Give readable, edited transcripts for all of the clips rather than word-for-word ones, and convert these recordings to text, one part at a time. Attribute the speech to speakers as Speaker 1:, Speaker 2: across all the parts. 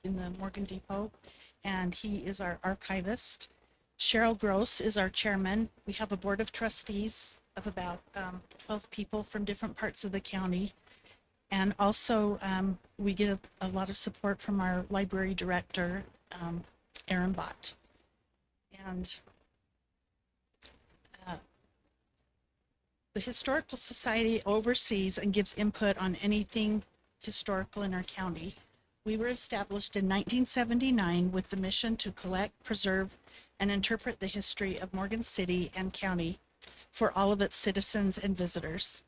Speaker 1: in the Morgan Depot, and he is our archivist. Cheryl Gross is our chairman. We have a board of trustees of about 12 people from different parts of the county. And also, we get a lot of support from our library director, Aaron Bott. And the Historical Society oversees and gives input on anything historical in our county. We were established in 1979 with the mission to collect, preserve, and interpret the history of Morgan City and County for all of its citizens and visitors.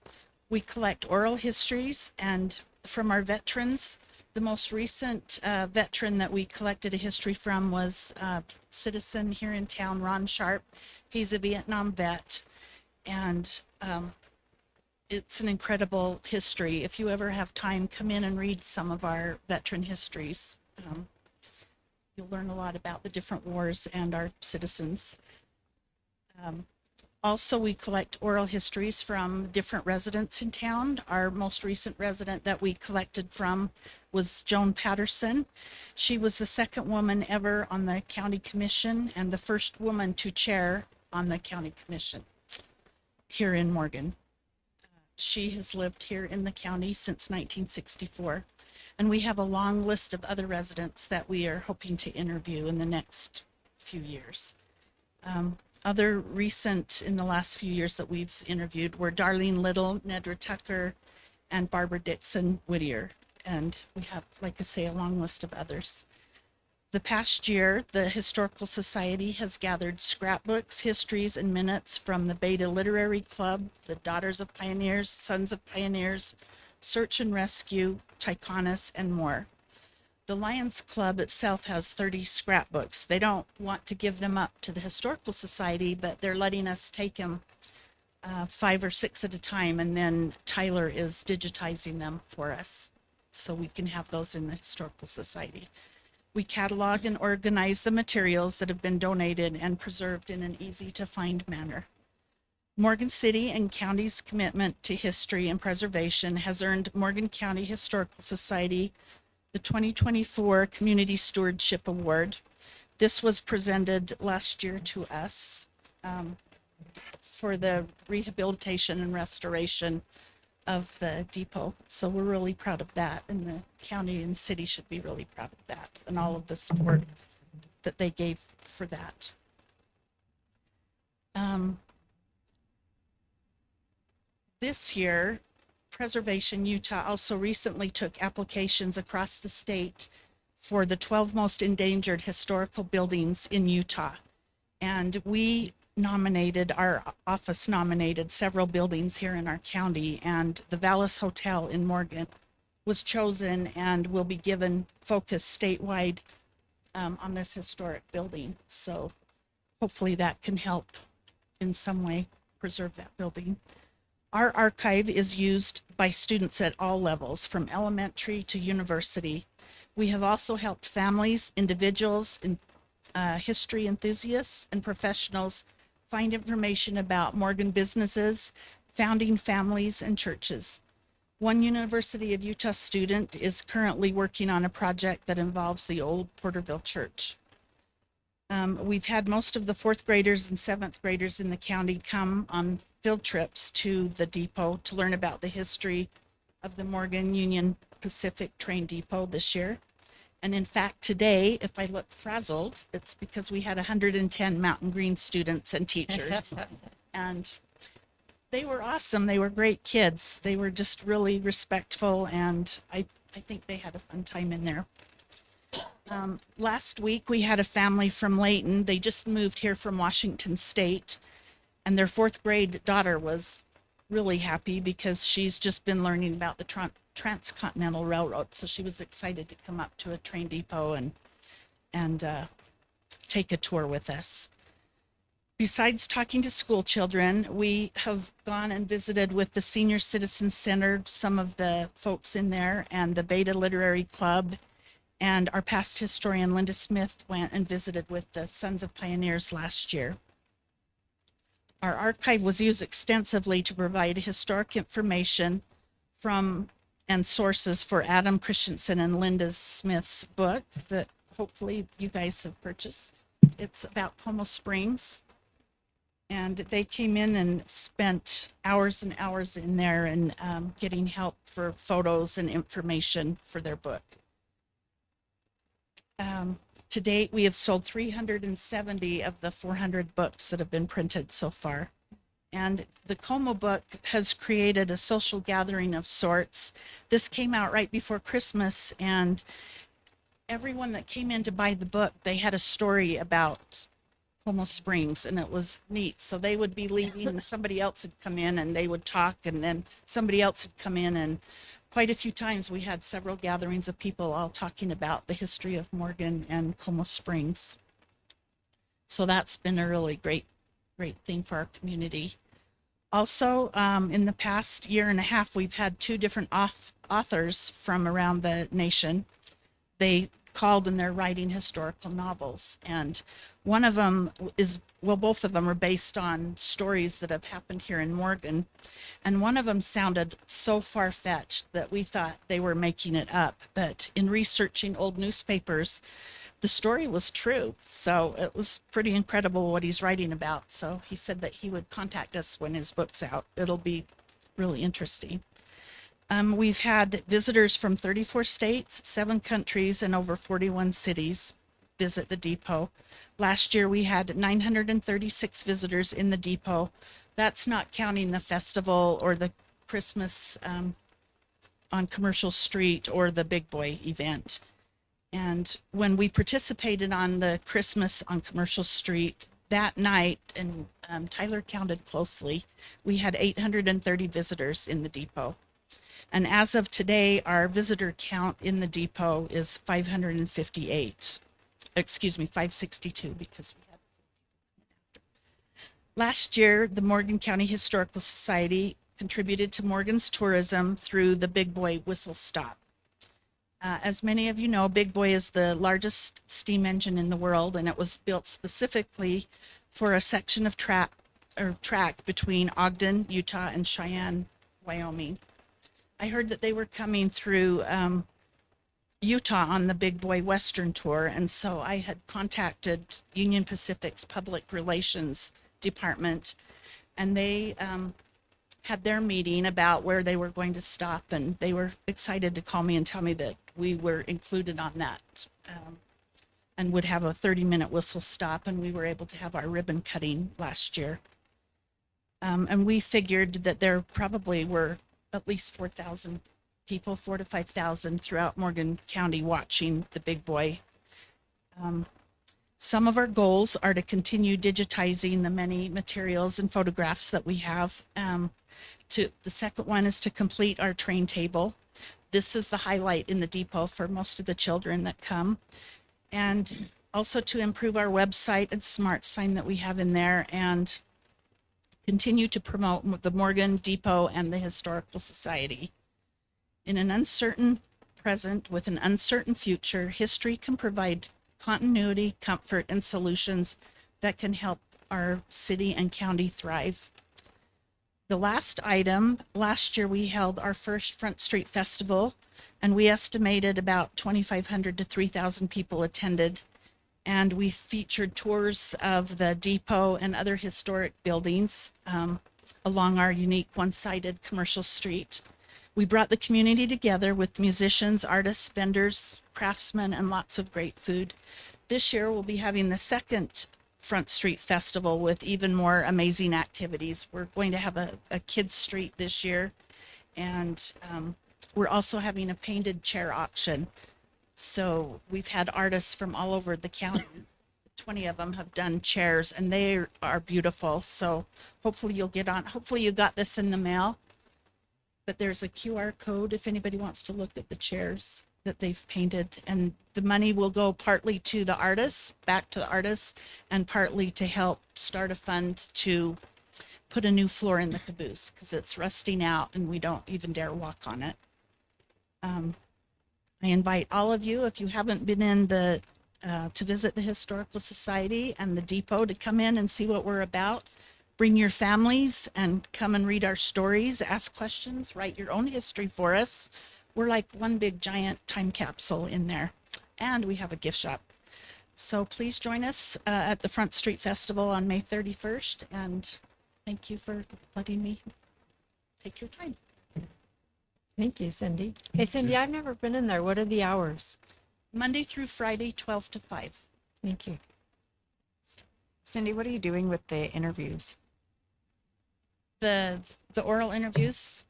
Speaker 1: We collect oral histories and from our veterans. The most recent veteran that we collected a history from was a citizen here in town, Ron Sharp. He's a Vietnam vet, and it's an incredible history. If you ever have time, come in and read some of our veteran histories. You'll learn a lot about the different wars and our citizens. Also, we collect oral histories from different residents in town. Our most recent resident that we collected from was Joan Patterson. She was the second woman ever on the county commission and the first woman to chair on the county commission here in Morgan. She has lived here in the county since 1964. And we have a long list of other residents that we are hoping to interview in the next few years. Other recent in the last few years that we've interviewed were Darlene Little, Nedra Tucker, and Barbara Dixon Whittier. And we have, like I say, a long list of others. The past year, the Historical Society has gathered scrapbooks, histories, and minutes from the Beta Literary Club, the Daughters of Pioneers, Sons of Pioneers, Search and Rescue, Tyconus, and more. The Lions Club itself has 30 scrapbooks. They don't want to give them up to the Historical Society, but they're letting us take them 5 or 6 at a time, and then Tyler is digitizing them for us so we can have those in the Historical Society. We catalog and organize the materials that have been donated and preserved in an easy-to-find manner. Morgan City and County's commitment to history and preservation has earned Morgan County Historical Society the 2024 Community Stewardship Award. This was presented last year to us for the rehabilitation and restoration of the depot. So we're really proud of that, and the county and city should be really proud of that and all of the support that they gave for that. This year, Preservation Utah also recently took applications across the state for the 12 most endangered historical buildings in Utah. And our office nominated several buildings here in our county, and the Vallis Hotel in Morgan was chosen and will be given focus statewide on this historic building. So hopefully that can help in some way preserve that building. Our archive is used by students at all levels, from elementary to university. We have also helped families, individuals, history enthusiasts, and professionals find information about Morgan businesses, founding families, and churches. One University of Utah student is currently working on a project that involves the old Porterville Church. We've had most of the 4th graders and 7th graders in the county come on field trips to the depot to learn about the history of the Morgan Union Pacific Train Depot this year. And in fact, today, if I look frazzled, it's because we had 110 Mountain Green students and teachers. And they were awesome. They were great kids. They were just really respectful, and I think they had a fun time in there. Last week, we had a family from Layton. They just moved here from Washington State, and their 4th grade daughter was really happy because she's just been learning about the Transcontinental Railroad. So she was excited to come up to a train depot and take a tour with us. Besides talking to school children, we have gone and visited with the Senior Citizen Center, some of the folks in there, and the Beta Literary Club. And our past historian, Linda Smith, went and visited with the Sons of Pioneers last year. Our archive was used extensively to provide historic information from and sources for Adam Christensen and Linda Smith's book that hopefully you guys have purchased. It's about Como Springs. And they came in and spent hours and hours in there and getting help for photos and information for their book. To date, we have sold 370 of the 400 books that have been printed so far. And the Como book has created a social gathering of sorts. This came out right before Christmas, and everyone that came in to buy the book, they had a story about Como Springs, and it was neat. So they would be leaving and somebody else would come in and they would talk, and then somebody else would come in, and quite a few times we had several gatherings of people all talking about the history of Morgan and Como Springs. So that's been a really great thing for our community. Also, in the past year and a half, we've had two different authors from around the nation. They called and they're writing historical novels. And one of them is, well, both of them are based on stories that have happened here in Morgan. And one of them sounded so far-fetched that we thought they were making it up. But in researching old newspapers, the story was true. So it was pretty incredible what he's writing about. So he said that he would contact us when his book's out. It'll be really interesting. We've had visitors from 34 states, 7 countries, and over 41 cities visit the depot. Last year, we had 936 visitors in the depot. That's not counting the festival or the Christmas on Commercial Street or the Big Boy event. And when we participated on the Christmas on Commercial Street that night, and Tyler counted closely, we had 830 visitors in the depot. And as of today, our visitor count in the depot is 558. Excuse me, 562, because we had. Last year, the Morgan County Historical Society contributed to Morgan's tourism through the Big Boy Whistle Stop. As many of you know, Big Boy is the largest steam engine in the world, and it was built specifically for a section of track between Ogden, Utah, and Cheyenne, Wyoming. I heard that they were coming through Utah on the Big Boy Western Tour, and so I had contacted Union Pacific's Public Relations Department, and they had their meeting about where they were going to stop, and they were excited to call me and tell me that we were included on that and would have a 30-minute whistle stop, and we were able to have our ribbon cutting last year. And we figured that there probably were at least 4,000 people, 4,000 to 5,000 throughout Morgan County watching the Big Boy. Some of our goals are to continue digitizing the many materials and photographs that we have. The second one is to complete our train table. This is the highlight in the depot for most of the children that come. And also to improve our website and smart sign that we have in there, and continue to promote the Morgan Depot and the Historical Society. In an uncertain present with an uncertain future, history can provide continuity, comfort, and solutions that can help our city and county thrive. The last item, last year we held our first Front Street Festival, and we estimated about 2,500 to 3,000 people attended. And we featured tours of the depot and other historic buildings along our unique one-sided commercial street. We brought the community together with musicians, artists, vendors, craftsmen, and lots of great food. This year we'll be having the second Front Street Festival with even more amazing activities. We're going to have a kids street this year, and we're also having a painted chair auction. So we've had artists from all over the county. 20 of them have done chairs, and they are beautiful. So hopefully you'll get on. Hopefully you got this in the mail. But there's a QR code if anybody wants to look at the chairs that they've painted. And the money will go partly to the artists, back to the artists, and partly to help start a fund to put a new floor in the caboose, because it's rusting out and we don't even dare walk on it. I invite all of you, if you haven't been in to visit the Historical Society and the depot, to come in and see what we're about. Bring your families and come and read our stories, ask questions, write your own history for us. We're like one big giant time capsule in there. And we have a gift shop. So please join us at the Front Street Festival on May 31st. And thank you for letting me take your time.
Speaker 2: Thank you, Cindy. Hey, Cindy, I've never been in there. What are the hours?
Speaker 1: Monday through Friday, 12 to 5.
Speaker 2: Thank you.
Speaker 3: Cindy, what are you doing with the interviews?
Speaker 1: The oral interviews,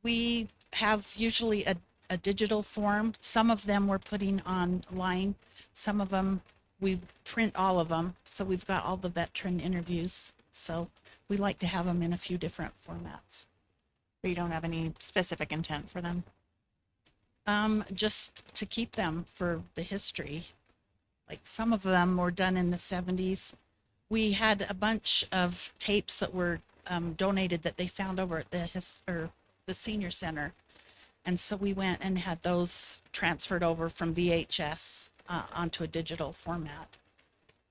Speaker 1: we have usually a digital form. Some of them we're putting online. Some of them we print all of them. So we've got all the veteran interviews. So we like to have them in a few different formats.
Speaker 3: Or you don't have any specific intent for them?
Speaker 1: Just to keep them for the history. Like some of them were done in the 70s. We had a bunch of tapes that were donated that they found over at the senior center. And so we went and had those transferred over from VHS onto a digital format.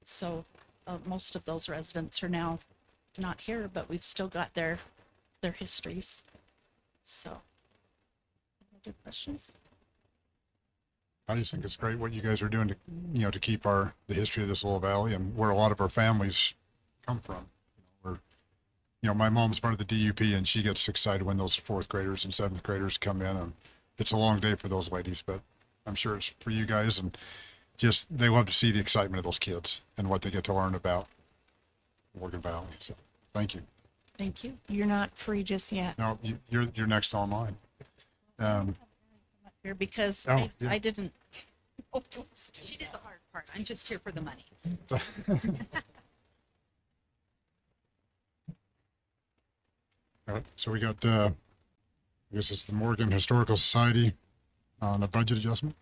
Speaker 1: So most of those residents are now not here, but we've still got their histories. So, any other questions?
Speaker 4: I just think it's great what you guys are doing to, to keep the history of this little valley and where a lot of our families come from. My mom's part of the DUP and she gets excited when those fourth graders and seventh graders come in, and it's a long day for those ladies, but I'm sure it's for you guys, and just, they love to see the excitement of those kids and what they get to learn about Morgan Valley. So thank you.
Speaker 1: Thank you.
Speaker 3: You're not free just yet.
Speaker 4: No, you're next online.
Speaker 1: Here because
Speaker 4: Oh, yeah.
Speaker 1: I didn't.
Speaker 5: She did the hard part. I'm just here for the money.
Speaker 4: All right, so we got, I guess it's the Morgan Historical Society on a budget adjustment.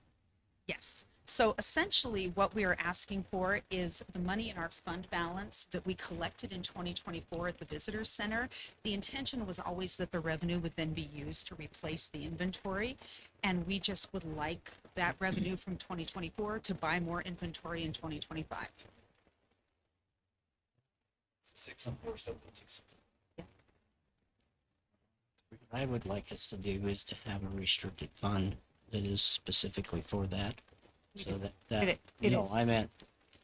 Speaker 5: Yes. So essentially what we are asking for is the money in our fund balance that we collected in 2024 at the Visitors Center. The intention was always that the revenue would then be used to replace the inventory. And we just would like that revenue from 2024 to buy more inventory in 2025.
Speaker 6: What I would like us to do is to have a restricted fund that is specifically for that. So that,
Speaker 3: It
Speaker 6: no,
Speaker 3: is.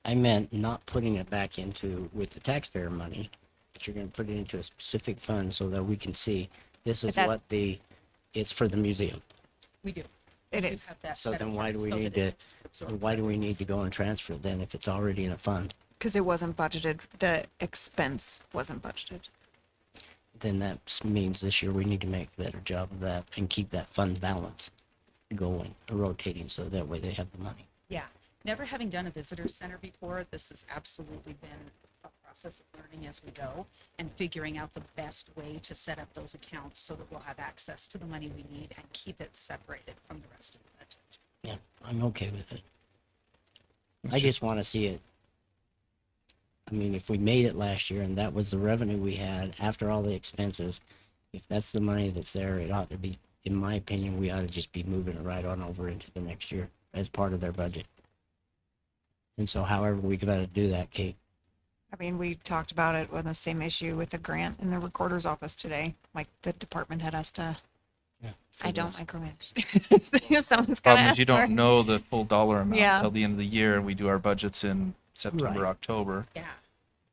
Speaker 6: I meant not putting it back into with the taxpayer money, but you're gonna put it into a specific fund so that we can see this is
Speaker 3: That-
Speaker 6: what it's for the museum.
Speaker 5: We do.
Speaker 3: It
Speaker 5: We do
Speaker 3: is.
Speaker 5: have that
Speaker 6: So
Speaker 5: set
Speaker 6: then why
Speaker 5: apart
Speaker 6: do we
Speaker 5: so
Speaker 6: need
Speaker 5: that
Speaker 6: to, why do we need to go and transfer it then if it's already in a fund?
Speaker 3: Because it wasn't budgeted. The expense wasn't budgeted.
Speaker 6: Then that means this year we need to make a better job of that and keep that fund balance going, rotating, so that way they have the money.
Speaker 5: Yeah, never having done a visitor center before, this has absolutely been a process of learning as we go and figuring out the best way to set up those accounts so that we'll have access to the money we need and keep it separated from the rest of the budget.
Speaker 6: Yeah, I'm okay with it. I just want to see it. I mean, if we made it last year and that was the revenue we had after all the expenses, if that's the money that's there, it ought to be, in my opinion, we ought to just be moving it right on over into the next year as part of their budget. And so however we got to do that, Kate.
Speaker 3: I mean, we talked about it with the same issue with the grant in the recorder's office today. Like the department had us to,
Speaker 6: for
Speaker 3: I don't
Speaker 6: this.
Speaker 3: micromanage. Someone's got to
Speaker 7: Problem is you
Speaker 3: ask for-
Speaker 7: don't know the full dollar amount
Speaker 3: Yeah.
Speaker 7: until the end of the year, and we do our budgets in September,
Speaker 6: Right.
Speaker 7: October.
Speaker 5: Yeah,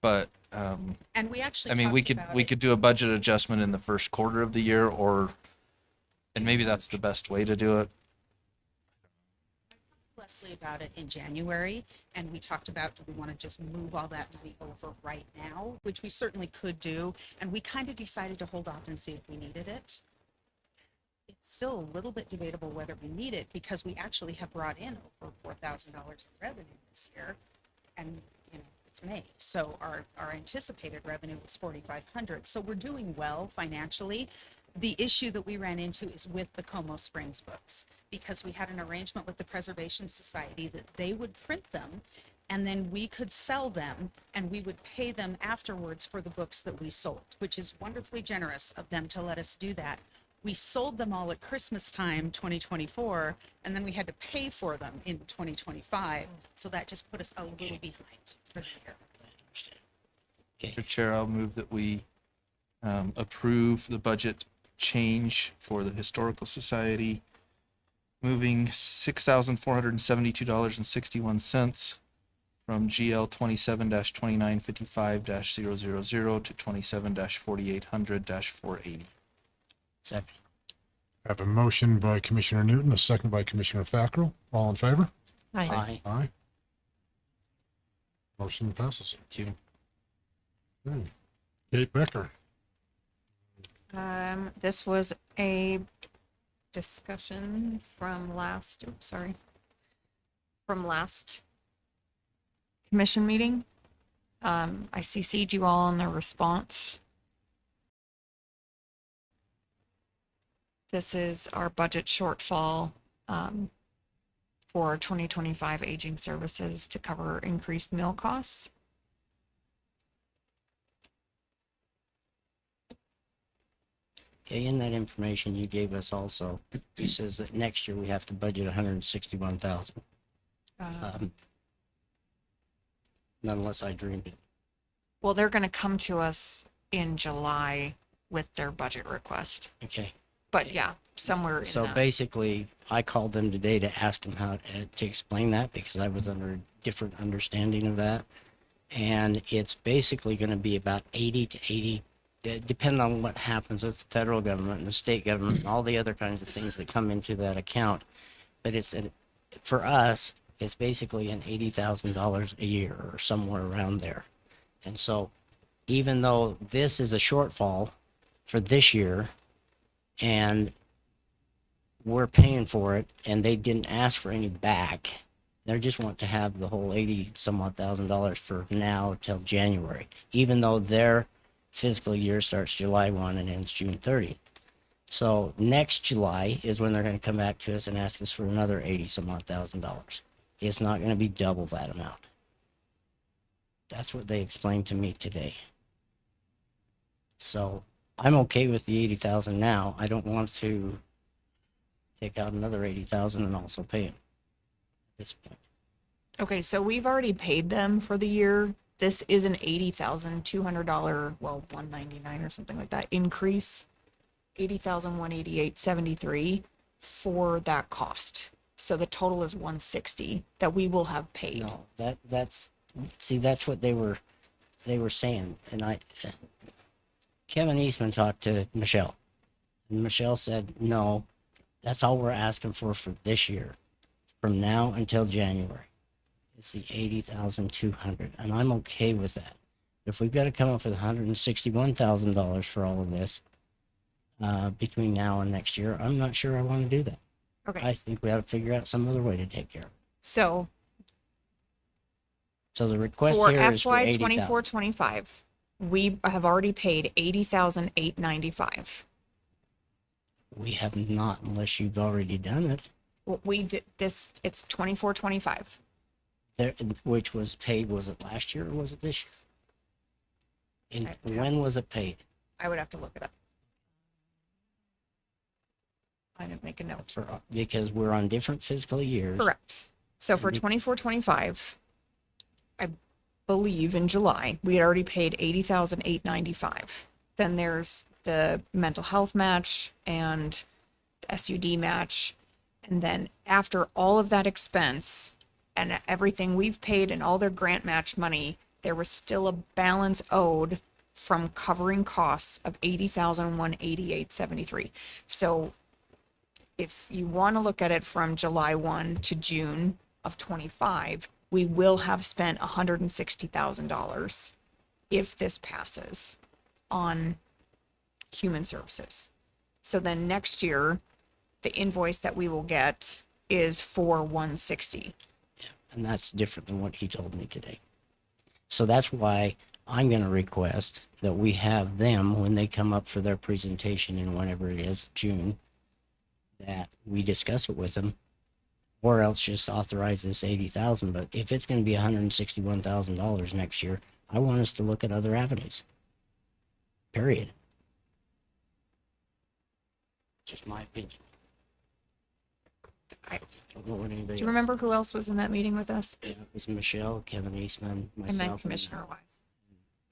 Speaker 7: But
Speaker 5: and we actually
Speaker 7: I mean, we
Speaker 5: talked
Speaker 7: could
Speaker 5: about
Speaker 7: we
Speaker 5: it.
Speaker 7: could do a budget adjustment in the first quarter of the year, and maybe that's the best way to do it.
Speaker 5: Leslie about it in January, and we talked about, do we want to just move all that money over right now, which we certainly could do, and we kind of decided to hold off and see if we needed it. It's still a little bit debatable whether we need it, because we actually have brought in over $4,000 in revenue this year, and, it's May, so our anticipated revenue was 4,500, so we're doing well financially. The issue that we ran into is with the Como Springs books, because we had an arrangement with the Preservation Society that they would print them and then we could sell them and we would pay them afterwards for the books that we sold, which is wonderfully generous of them to let us do that. We sold them all at Christmas time 2024, and then we had to pay for them in 2025. So that just put us a little behind for the year.
Speaker 6: I understand. Okay.
Speaker 7: Mr. Chair, I'll move that we approve the budget change for the Historical Society moving $6,472.61 from GL 27-2955-000 to 27-4800-480.
Speaker 6: Second.
Speaker 4: I have a motion by Commissioner Newton, a second by Commissioner Fackrell. All in favor?
Speaker 2: Aye.
Speaker 4: Aye. Motion passes.
Speaker 7: Thank you.
Speaker 4: Okay. Kate Becker.
Speaker 3: This was a discussion from from last commission meeting. I CC'd you all on the response. This is our budget shortfall, for 2025 aging services to cover increased meal costs.
Speaker 6: Okay, in that information you gave us also, it says that next year we have to budget 161,000. Not unless I dreamed it.
Speaker 3: Well, they're gonna come to us in July with their budget request,
Speaker 6: Okay.
Speaker 3: but yeah, somewhere in
Speaker 6: So
Speaker 3: that.
Speaker 6: basically, I called them today to ask them how to explain that because I was under a different understanding of that. And it's basically going to be about 80 to 80, depending on what happens with the federal government and the state government and all the other kinds of things that come into that account. But for us, it's basically an $80,000 a year or somewhere around there. And so even though this is a shortfall for this year and we're paying for it and they didn't ask for any back, they just want to have the whole 80 some odd $1,000 for now till January, even though their fiscal year starts July 1 and ends June 30th. So next July is when they're going to come back to us and ask us for another 80 some odd $1,000. It's not going to be double that amount. That's what they explained to me today. So I'm okay with the 80,000 now. I don't want to take out another 80,000 and also pay them at this point.
Speaker 3: Okay, so we've already paid them for the year. This is an $80,200, well, $199 or something like that increase. $80,188.73 for that cost. So the total is 160 that we will have paid.
Speaker 6: No, that's what they were saying. And Kevin Eastman talked to Michelle. And Michelle said, no, that's all we're asking for this year. From now until January. It's the 80,200. And I'm okay with that. If we've got to come up with $161,000 for all of this, between now and next year, I'm not sure I want to do that.
Speaker 3: Okay,
Speaker 6: I think we ought to figure out some other way to take care of it.
Speaker 3: so
Speaker 6: So the request
Speaker 3: for
Speaker 6: here is for
Speaker 3: FY
Speaker 6: 80,000.
Speaker 3: 24-25, we have already paid $80,895.
Speaker 6: We have not, unless you've already done it.
Speaker 3: What we did this, it's 24-25.
Speaker 6: There, which was paid, was it last year or was it this year? And when was it paid?
Speaker 3: I would have to look it up. I didn't make a note.
Speaker 6: Because we're on different fiscal years.
Speaker 3: Correct. So for
Speaker 6: Mhm.
Speaker 3: 24-25, I believe in July, we had already paid $80,895. Then there's the mental health match and the SUD match. And then after all of that expense and everything we've paid and all their grant match money, there was still a balance owed from covering costs of $80,188.73. So if you want to look at it from July 1 to June of 25, we will have spent $160,000 if this passes on human services. So then next year, the invoice that we will get is for 160.
Speaker 6: And that's different than what he told me today. So that's why I'm going to request that we have them, when they come up for their presentation in whenever it is, June, that we discuss it with them, or else just authorize this 80,000. But if it's going to be $161,000 next year, I want us to look at other avenues. Period. Just my opinion.
Speaker 3: I-
Speaker 6: don't know what anybody
Speaker 3: Do you remember who else was in that meeting with us?
Speaker 6: Yeah, it was Michelle, Kevin Eastman,
Speaker 3: I
Speaker 6: myself,
Speaker 3: meant
Speaker 6: and
Speaker 3: Commissioner Wise.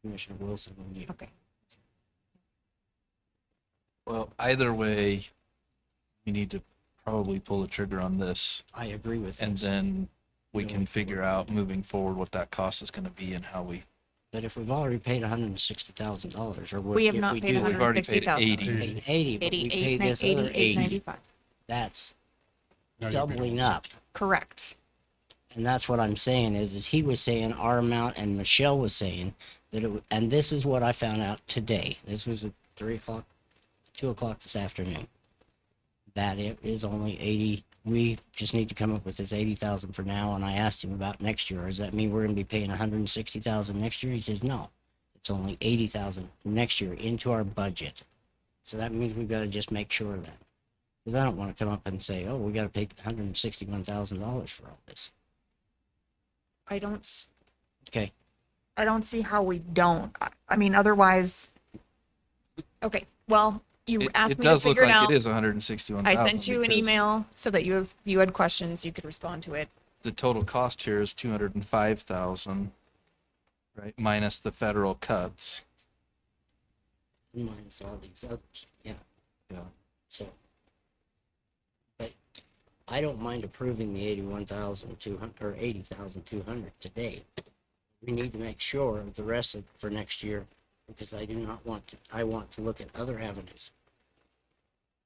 Speaker 6: Commissioner Wilson, and you.
Speaker 3: Okay.
Speaker 7: Well, either way, we need to probably pull the trigger on this,
Speaker 6: I agree with
Speaker 7: and
Speaker 6: this.
Speaker 7: then we
Speaker 6: Going
Speaker 7: can figure
Speaker 6: forward.
Speaker 7: out moving forward what that cost is gonna be and how we,
Speaker 6: But if we've already paid $160,000, or
Speaker 3: We have
Speaker 6: if
Speaker 3: not
Speaker 6: we
Speaker 3: paid
Speaker 6: do,
Speaker 7: We've already paid
Speaker 3: 160,000.
Speaker 7: 80.
Speaker 6: 80, but we paid this other 80.
Speaker 3: 88.95.
Speaker 6: That's
Speaker 4: Now you're
Speaker 6: doubling
Speaker 4: paying
Speaker 6: up.
Speaker 3: Correct.
Speaker 6: And that's what I'm saying is he was saying our amount and Michelle was saying that and this is what I found out today. This was at 2 o'clock this afternoon. That it is only 80. We just need to come up with this 80,000 for now. And I asked him about next year. Does that mean we're going to be paying 160,000 next year? He says, no, it's only 80,000 next year into our budget. So that means we've got to just make sure of that. Because I don't want to come up and say, oh, we got to pay $161,000 for all this.
Speaker 3: I don't s-
Speaker 6: Okay.
Speaker 3: I don't see how we don't. I mean, otherwise. Okay, well, you
Speaker 7: it,
Speaker 3: asked
Speaker 7: it
Speaker 3: me to
Speaker 7: does look
Speaker 3: figure it
Speaker 7: like
Speaker 3: out.
Speaker 7: it is 161,000.
Speaker 3: I sent you an
Speaker 7: because
Speaker 3: email so that you had questions, you could respond to it.
Speaker 7: The total cost here is 205,000, right? Minus the federal cuts.
Speaker 6: Minus all these others. Yeah.
Speaker 7: Yeah.
Speaker 6: So, but I don't mind approving the 81,200 or 80,200 today. We need to make sure of the rest of, for next year, because I do not want to, I want to look at other avenues.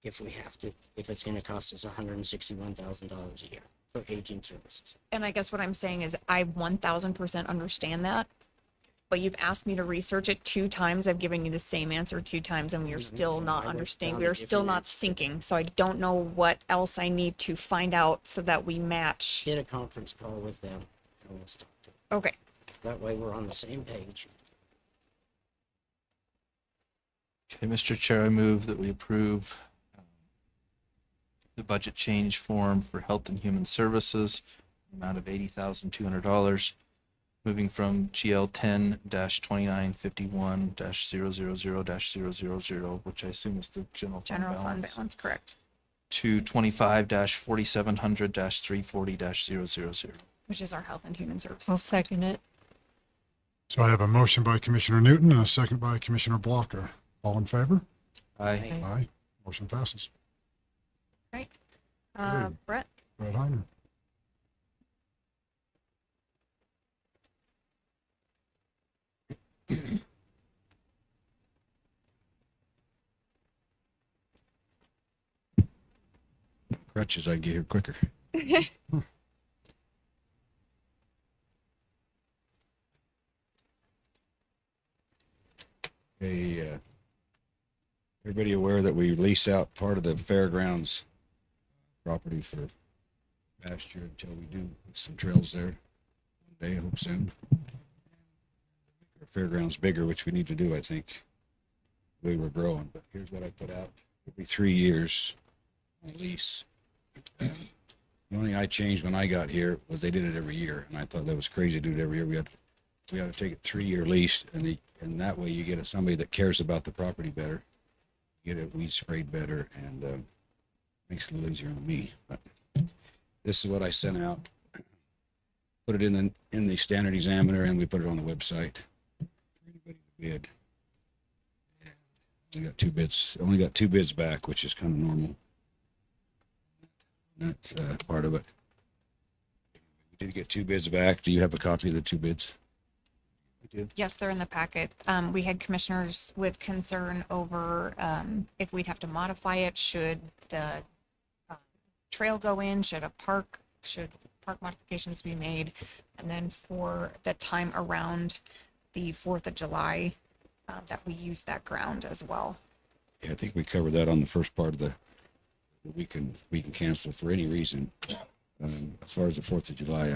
Speaker 6: If we have to, if it's gonna cost us $161,000 a year for aging services.
Speaker 3: And I guess what I'm saying is I 1000% understand that. But you've asked me to research it 2 times. I've given you the same answer 2 times and we are still not
Speaker 6: I would've
Speaker 3: understanding.
Speaker 6: found
Speaker 3: We
Speaker 6: a
Speaker 3: are still
Speaker 6: different
Speaker 3: not
Speaker 6: answer.
Speaker 3: syncing. So I don't know what else I need to find out so that we match.
Speaker 6: Get a conference call with them and let's talk to them.
Speaker 3: Okay.
Speaker 6: That way we're on the same page.
Speaker 7: Okay, Mr. Chair, I move that we approve the budget change form for Health and Human Services, amount of $80,200, moving from GL 10-2951-000-000, which I assume is the general
Speaker 3: General fund
Speaker 7: balance,
Speaker 3: balance, correct.
Speaker 7: to 25-4700-340-000.
Speaker 3: Which is our health and human
Speaker 2: I'll
Speaker 3: services.
Speaker 2: second it.
Speaker 4: So I have a motion by Commissioner Newton and a second by Commissioner Blocker. All in favor?
Speaker 7: Aye.
Speaker 4: Aye. Motion passes.
Speaker 3: Right.
Speaker 4: Good.
Speaker 3: Brett?
Speaker 4: Brett Heiner.
Speaker 8: Crutches, I can get here quicker. Hey, everybody aware that we lease out part of the fairgrounds property for pasture until we do some trails there one day, I hope soon. Our fairgrounds bigger, which we need to do, I think. The way we're growing, but here's what I put out. It'll be 3 years on lease. The only thing I changed when I got here was they did it every year, and I thought that was crazy to do it every year. We had to take a 3-year lease, and that way you get somebody that cares about the property better, get it weed sprayed better, and makes it a little easier on me. But this is what I sent out. Put it in the standard examiner, and we put it on the website for anybody to bid. We got 2 bids. Only got 2 bids back, which is kind of normal. That's part of it. We did get 2 bids back. Do you have a copy of the 2 bids?
Speaker 3: Yes, they're in the packet. We had commissioners with concern over if we'd have to modify it. Should the trail go in? Should park modifications be made? And then for the time around the 4th of July, that we use that ground as well.
Speaker 8: Yeah, I think we covered that on the first part of the, we can cancel for any reason. As far as the 4th of July,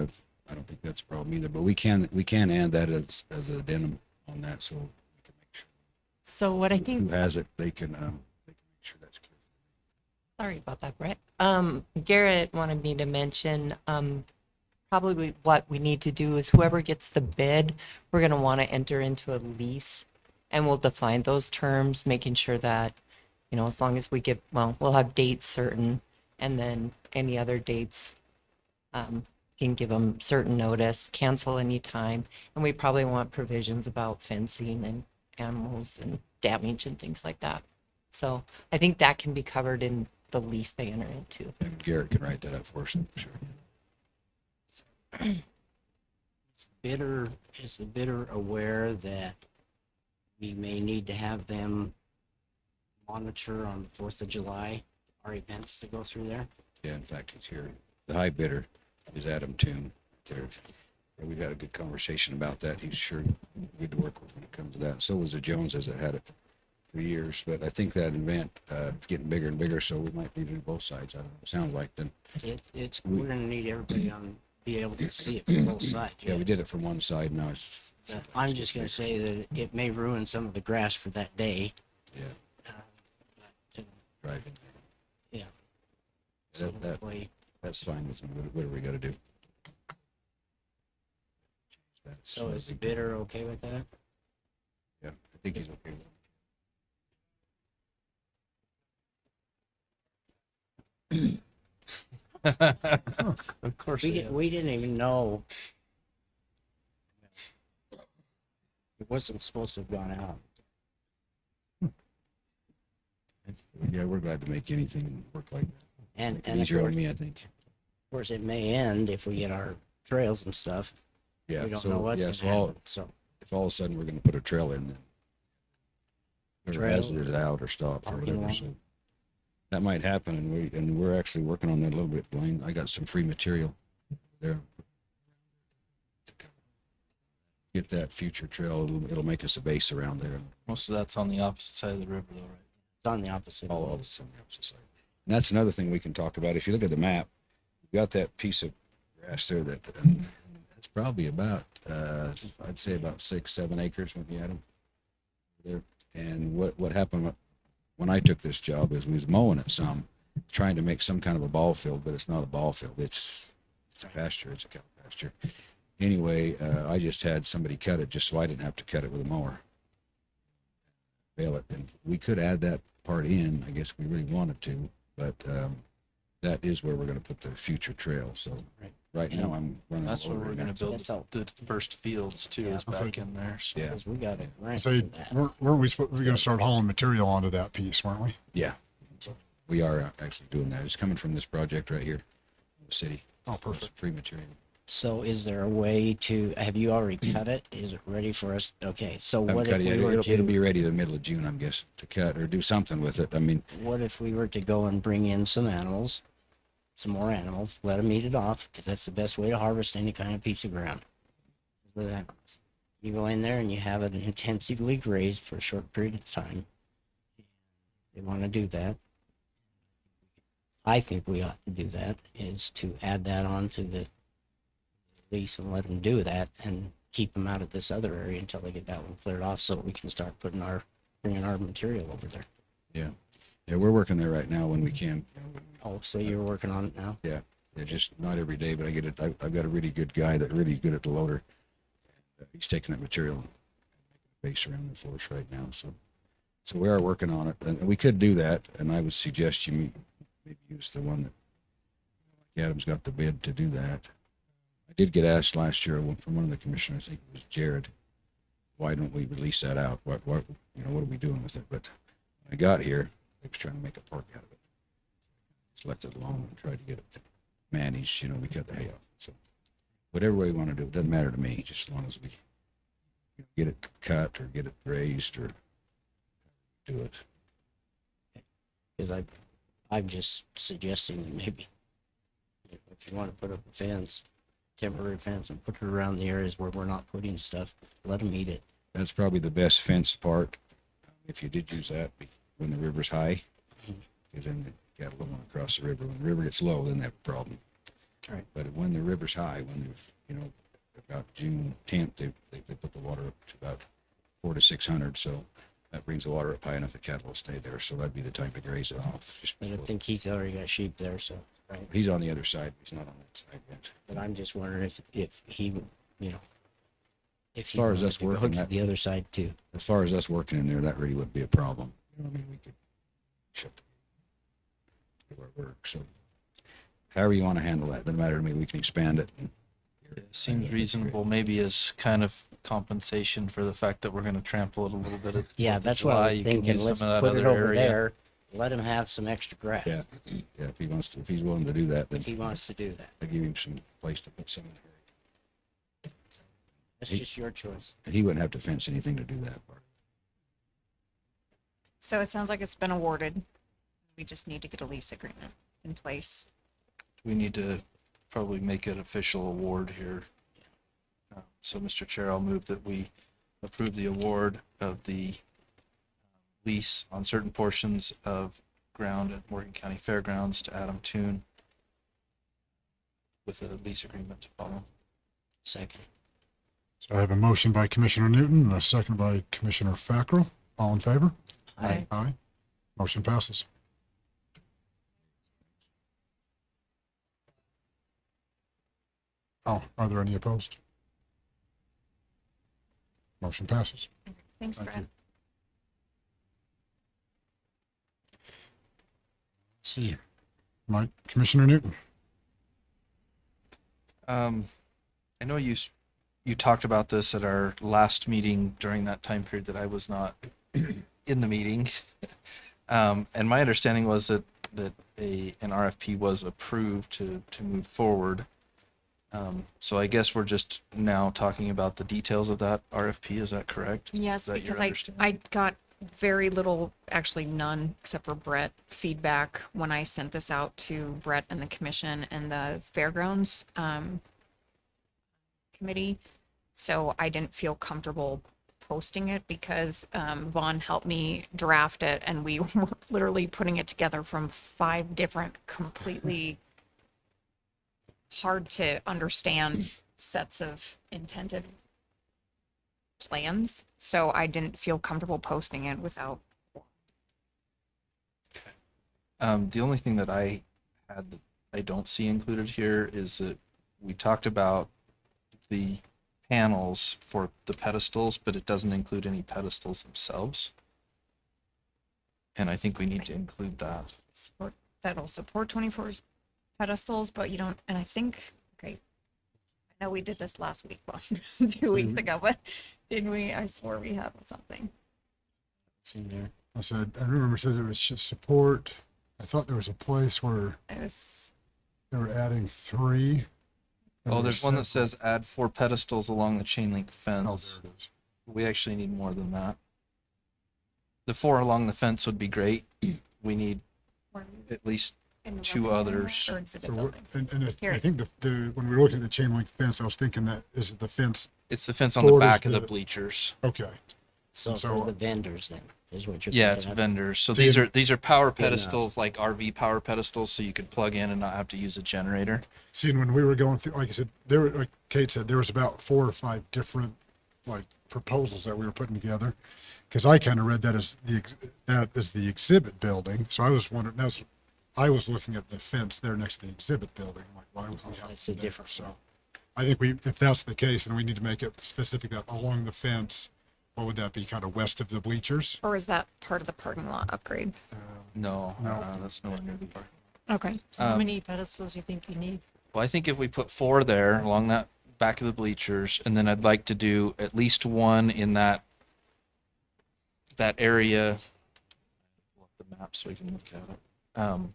Speaker 8: I don't think that's a problem either, but we can add that as an addendum on that, so we can make sure
Speaker 2: So what I
Speaker 8: who
Speaker 2: think,
Speaker 8: has it, they can make sure that's clear.
Speaker 9: Sorry about that, Brett. Garrett wanted me to mention, probably what we need to do is whoever gets the bid, we're gonna want to enter into a lease, and we'll define those terms, making sure that, you know, as long as we give, well, we'll have dates certain, and then any other dates, can give them certain notice, cancel anytime, and we probably want provisions about fencing and animals and damage and things like that. So I think that can be covered in the lease they enter into.
Speaker 8: And Garrett can write that up for us, I'm sure.
Speaker 6: Is the bidder aware that we may need to have them monitor on the 4th of July, our events that go through there?
Speaker 8: Yeah, in fact, he's here. The high bidder is Adam Toon there. And we've had a good conversation about that. He's sure good to work with when it comes to that. So was the Joneses that had it for years. But I think that event getting bigger and bigger, so we might need to do both sides. I don't know. It sounds like then.
Speaker 6: We're gonna need everybody be able to see it from both sides.
Speaker 8: Yeah, we
Speaker 6: yes.
Speaker 8: did it from one side. Now it's.
Speaker 6: But I'm just gonna say that it may ruin some of the grass for that day.
Speaker 8: Yeah,
Speaker 6: But,
Speaker 8: right.
Speaker 6: yeah.
Speaker 8: So
Speaker 6: hopefully-
Speaker 8: that's fine with me. What do we got to do?
Speaker 6: So is the bidder okay with that?
Speaker 8: Yeah, I think he's okay with it.
Speaker 7: Of course.
Speaker 6: We didn't even know. It wasn't supposed to have gone out.
Speaker 8: Yeah, we're glad to make anything work like that.
Speaker 6: And,
Speaker 8: Make it
Speaker 6: and of
Speaker 8: easier on
Speaker 6: course,
Speaker 8: me, I think.
Speaker 6: it may end if we get our trails and stuff.
Speaker 8: Yeah.
Speaker 6: We don't
Speaker 8: so,
Speaker 6: know what's
Speaker 8: yeah,
Speaker 6: gonna
Speaker 8: so all,
Speaker 6: happen, so.
Speaker 8: if all of a sudden we're going to put a trail in, then or has
Speaker 6: Trail,
Speaker 8: it is out or stopped or
Speaker 6: parking
Speaker 8: whatever.
Speaker 6: lot.
Speaker 8: So that might happen, and we're actually working on that a little bit, Blaine. I got some free material there. To get that future trail. It'll make us a base around there.
Speaker 7: Most of that's on the opposite side of the river, though, right?
Speaker 6: It's on the opposite.
Speaker 8: All
Speaker 6: of
Speaker 8: of
Speaker 6: us.
Speaker 8: it's on the opposite side. And that's another thing we can talk about. If you look at the map, you've got that piece of grass there that that's probably about I'd say about 6-7 acres when you had them there. And what happened when I took this job is we was mowing it some, trying to make some kind of a ball field, but it's not a ball field. It's a pasture. It's a cow pasture. Anyway, I just had somebody cut it just so I didn't have to cut it with a mower. Bale it, and we could add that part in. I guess we really wanted to, but that is where we're going to put the future trail. So right now I'm running.
Speaker 7: That's
Speaker 8: all
Speaker 7: where
Speaker 8: over
Speaker 7: we're
Speaker 8: it
Speaker 7: going
Speaker 8: now.
Speaker 7: to build
Speaker 6: That's all.
Speaker 7: the first fields too, is back in there. So.
Speaker 8: Yeah,
Speaker 6: 'Cause we got it. Right.
Speaker 4: Say,
Speaker 6: for that.
Speaker 4: weren't we going to start hauling material onto that piece, weren't we?
Speaker 8: yeah. We are actually doing that. It's coming from this project right here, the city.
Speaker 4: Oh, perfect.
Speaker 8: Free material.
Speaker 6: So is there a way to, have you already cut it? Is it ready for us? Okay, so
Speaker 8: Haven't
Speaker 6: what
Speaker 8: cut
Speaker 6: if
Speaker 8: it yet.
Speaker 6: we were
Speaker 8: It'll be
Speaker 6: to,
Speaker 8: ready the middle of June, I'm guessing, to cut or do something with it. I mean,
Speaker 6: what if we were to go and bring in some animals, some more animals, let them eat it off, because that's the best way to harvest any kind of piece of ground. With animals. You go in there and you have it intensively grazed for a short period of time. They want to do that. I think we ought to do that, is to add that on to the lease and let them do that and keep them out of this other area until they get that one cleared off so we can start bringing our material over there.
Speaker 8: yeah. Yeah, we're working there right now when we can.
Speaker 6: Oh, so you're working on it now?
Speaker 8: Yeah, just not every day, but I get it. I've got a really good guy that really good at the loader. He's taking that material and making a base around it for us right now. So we are working on it, and we could do that. And I would suggest you maybe use the one that Adam's got the bid to do that. I did get asked last year from one of the commissioners, I think it was Jared, why don't we release that out? What are we doing with it? But when I got here, I was trying to make a park out of it. Just left it alone and tried to get it managed. We cut the hay off. So whatever way we want to do, it doesn't matter to me, just as long as we get it cut or get it raised or do it.
Speaker 6: Because I'm just suggesting that maybe if you want to put up a fence, temporary fence, and put it around the areas where we're not putting stuff, let them eat it.
Speaker 8: That's probably the best fenced part. If you did use that when the river's high, because then the cattle don't want to cross the river. When the river gets low, then they have a problem.
Speaker 6: Right.
Speaker 8: But when the river's high, when about June 10th, they put the water up to about 400 to 600. So that brings the water up high enough the cattle will stay there. So that'd be the time to graze it off.
Speaker 6: But I think he's already got sheep there, so, right?
Speaker 8: He's on the other side. He's not on that side yet.
Speaker 6: But I'm just wondering if he, if he
Speaker 8: far as
Speaker 6: wanted
Speaker 8: us
Speaker 6: to go
Speaker 8: working
Speaker 6: to
Speaker 8: that-
Speaker 6: the other side too.
Speaker 8: As far as us working in there, that really wouldn't be a problem. I mean, we could shut do our work. So however you want to handle that, doesn't matter to me. We can expand it.
Speaker 7: It seems reasonable, maybe as kind of compensation for the fact that we're going to trample it a little bit. At the
Speaker 6: Yeah,
Speaker 7: 4th of
Speaker 6: that's what I
Speaker 7: July.
Speaker 6: was
Speaker 7: You can
Speaker 6: thinking.
Speaker 7: use
Speaker 6: Let's
Speaker 7: some of that
Speaker 6: put it
Speaker 7: other
Speaker 6: over
Speaker 7: area.
Speaker 6: there let him have some extra grass
Speaker 8: Yeah, yeah, if he wants to, if he's willing to do that, then
Speaker 6: if he wants to do that.
Speaker 8: I give him some place to put some in there.
Speaker 6: That's just your choice.
Speaker 8: And he wouldn't have to fence anything to do that part.
Speaker 3: So it sounds like it's been awarded. We just need to get a lease agreement in place.
Speaker 7: We need to probably make it official award here. So, Mr. Chair, I'll move that we approve the award of the lease on certain portions of ground at Morgan County Fairgrounds to Adam Toon with a lease agreement to follow.
Speaker 6: Second.
Speaker 4: So I have a motion by Commissioner Newton and a second by Commissioner Fackrell. All in favor?
Speaker 6: Aye.
Speaker 4: Aye. Motion passes. Oh, are there any opposed? Motion passes.
Speaker 3: Thanks,
Speaker 4: Thank
Speaker 3: Brett.
Speaker 4: you.
Speaker 6: See,
Speaker 4: Mike, Commissioner Newton.
Speaker 7: I know you talked about this at our last meeting during that time period that I was not in the meeting. And my understanding was that an RFP was approved to move forward. So I guess we're just now talking about the details of that RFP. Is that correct?
Speaker 3: Yes,
Speaker 7: Is that your
Speaker 3: because
Speaker 7: understanding?
Speaker 3: I got very little, actually none, except for Brett, feedback when I sent this out to Brett and the commission and the fairgrounds committee. So I didn't feel comfortable posting it because Vaughn helped me draft it and we were literally putting it together from 5 different completely hard to understand sets of intended plans. So I didn't feel comfortable posting it without.
Speaker 7: The only thing that I had that I don't see included here is that we talked about the panels for the pedestals, but it doesn't include any pedestals themselves. And I think we need to include that.
Speaker 3: Support that'll support 24 pedestals, but you don't. And I think, okay, I know we did this last week, well, 2 weeks ago, but didn't we? I swore we had something.
Speaker 6: it's in there.
Speaker 4: I said, I remember it said it was just support. I thought there was a place where
Speaker 3: It was
Speaker 4: they were adding 3.
Speaker 7: Oh, there's one that says add 4 pedestals along the chain link
Speaker 4: Oh,
Speaker 7: fence.
Speaker 4: there it is.
Speaker 7: We actually need more than that. The 4 along the fence would be great. We need at least
Speaker 3: in the
Speaker 7: 2
Speaker 3: rubber
Speaker 7: others.
Speaker 3: or exhibit
Speaker 4: So what,
Speaker 3: building.
Speaker 4: and
Speaker 3: Here
Speaker 4: I
Speaker 3: it
Speaker 4: think when we were looking at the chain link fence, I was thinking that is it the fence?
Speaker 7: It's the fence on the
Speaker 4: Borders
Speaker 7: back of the
Speaker 4: the-
Speaker 7: bleachers.
Speaker 4: Okay.
Speaker 6: So
Speaker 4: So-
Speaker 6: for the vendors then, is what you're
Speaker 7: Yeah, it's
Speaker 6: thinking of?
Speaker 7: vendors. So
Speaker 4: So
Speaker 7: these are power
Speaker 6: Good enough.
Speaker 7: pedestals, like RV power pedestals, so you could plug in and not have to use a generator.
Speaker 4: Seeing when we were going through, like I said, there were, like Kate said, there was about 4 or 5 different like proposals that we were putting together. Cause I kind of read that as the exhibit building. So I was wondering, I was looking at the fence there next to the exhibit building. Like, why would we have
Speaker 6: That's
Speaker 4: it
Speaker 6: a
Speaker 4: there?
Speaker 6: different
Speaker 4: So
Speaker 6: one.
Speaker 4: I think if that's the case, then we need to make it specific that along the fence, what would that be? Kind of west of the bleachers?
Speaker 3: Or is that part of the parking lot upgrade?
Speaker 7: No,
Speaker 4: No.
Speaker 7: that's nowhere near the park.
Speaker 3: Okay.
Speaker 2: So how many pedestals you think you need?
Speaker 7: Well, I think if we put 4 there along that back of the bleachers, and then I'd like to do at least 1 in that area. Pull up the map so we can look at it.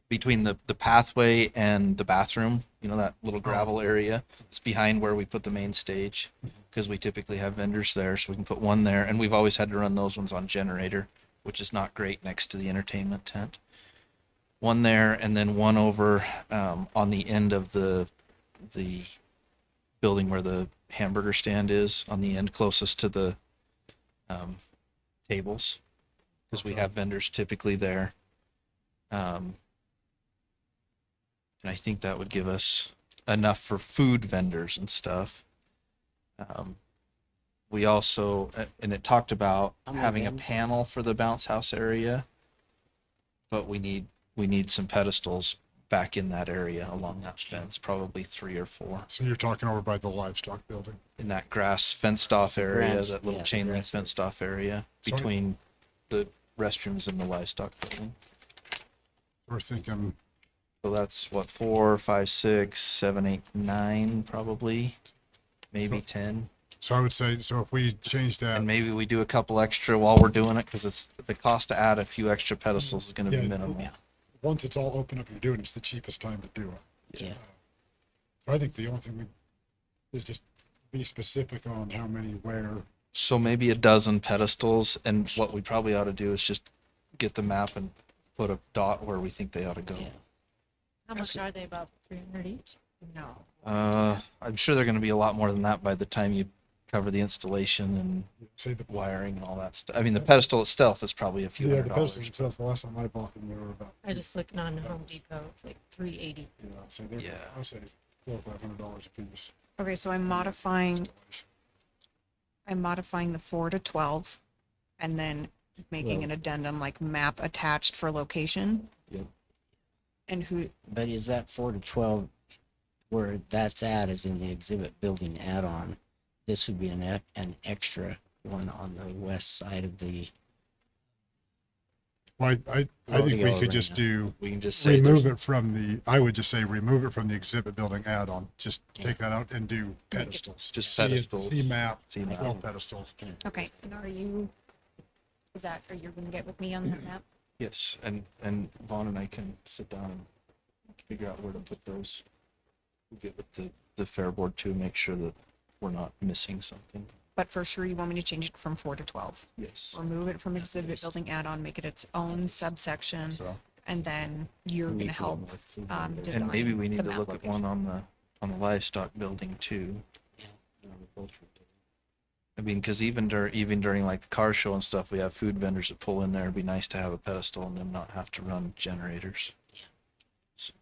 Speaker 7: Between the pathway and the bathroom, you know, that little gravel area. It's behind where we put the main stage, because we typically have vendors there, so we can put 1 there. And we've always had to run those ones on generator, which is not great next to the entertainment tent. 1 there, and then 1 over on the end of the building where the hamburger stand is, on the end closest to the tables, because we have vendors typically there. And I think that would give us enough for food vendors and stuff. We also, and it talked about
Speaker 6: How many
Speaker 7: having a
Speaker 6: vendors?
Speaker 7: panel for the bounce house area, but we need some pedestals back in that area along that fence, probably 3 or 4
Speaker 4: So you're talking over by the livestock building.
Speaker 7: in that grass fenced off area,
Speaker 6: Grass,
Speaker 7: that little
Speaker 6: yeah,
Speaker 7: chain link
Speaker 6: grass.
Speaker 7: fenced off area
Speaker 4: So-
Speaker 7: between the restrooms and the livestock building.
Speaker 4: We're thinking,
Speaker 7: So that's what, 4, 5, 6, 7, 8, 9, probably, maybe 10.
Speaker 4: So I would say, so if we change that,
Speaker 7: And maybe we do a couple extra while we're doing it, because it's, the cost to add a few extra pedestals is gonna be
Speaker 4: Yeah.
Speaker 7: minimal.
Speaker 4: once it's all open up, you're doing, it's the cheapest time to do it.
Speaker 6: Yeah.
Speaker 4: So I think the only thing is just be specific on how many where.
Speaker 7: So maybe a dozen pedestals, and what we probably ought to do is just get the map and put a dot where we think they ought to go.
Speaker 6: Yeah.
Speaker 2: How much are they, about 300 each?
Speaker 5: No.
Speaker 7: I'm sure they're gonna be a lot more than that by the time you cover the installation and
Speaker 4: Say the,
Speaker 7: wiring and all that stuff. I mean, the pedestal itself is probably a few
Speaker 4: yeah,
Speaker 7: hundred
Speaker 4: the pedestal
Speaker 7: dollars.
Speaker 4: itself, the last time I bought them, they were about,
Speaker 2: I just looking on Home Depot, it's like 380.
Speaker 4: you know, so they're,
Speaker 7: Yeah.
Speaker 4: I'll say $400 or $500 a piece.
Speaker 3: Okay, so I'm modifying the 4 to 12 and then making an addendum like map attached for location.
Speaker 6: Yep.
Speaker 3: And who,
Speaker 6: But is that 4 to 12 where that's at is in the exhibit building add-on? This would be an extra one on the west side of the,
Speaker 4: Well, I think we
Speaker 6: Rodeo
Speaker 4: could just
Speaker 6: arena.
Speaker 4: do,
Speaker 7: We can just say
Speaker 4: remove
Speaker 7: there's-
Speaker 4: it from the, I would just say remove it from the exhibit building add-on. Just take that out and do pedestals.
Speaker 7: Just
Speaker 4: See it-
Speaker 7: pedestals.
Speaker 4: See map,
Speaker 7: See map.
Speaker 4: 12 pedestals.
Speaker 3: okay, and are you gonna get with me on that map?
Speaker 7: Yes, and Vaughn and I can sit down and figure out where to put those. We'll get with the fair board too, make sure that we're not missing something.
Speaker 3: But for sure, you want me to change it from 4 to 12?
Speaker 7: Yes.
Speaker 3: Remove it from exhibit building add-on, make it its own subsection,
Speaker 4: So
Speaker 3: and then you're
Speaker 6: We
Speaker 3: gonna
Speaker 6: need to go
Speaker 3: help,
Speaker 6: more food
Speaker 3: um,
Speaker 6: vendors.
Speaker 3: design
Speaker 7: And maybe we need
Speaker 3: the
Speaker 7: to
Speaker 3: map
Speaker 7: look at one on the livestock building too.
Speaker 6: Yeah, agricultural.
Speaker 7: I mean, because even during like the car show and stuff, we have food vendors that pull in there. It'd be nice to have a pedestal and them not have to run generators.
Speaker 6: Yeah.
Speaker 7: So,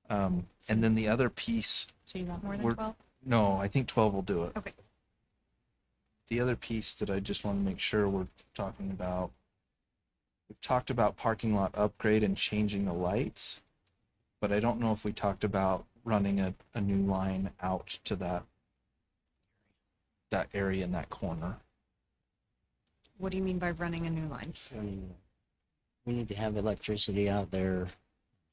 Speaker 7: and then the other piece,
Speaker 3: so you want more than
Speaker 7: We're-
Speaker 3: 12?
Speaker 7: no, I think 12 will do it.
Speaker 3: Okay.
Speaker 7: The other piece that I just want to make sure we're talking about, we've talked about parking lot upgrade and changing the lights, but I don't know if we talked about running a new line out to that area in that corner.
Speaker 3: What do you mean by running a new line?
Speaker 6: I mean, we need to have electricity out there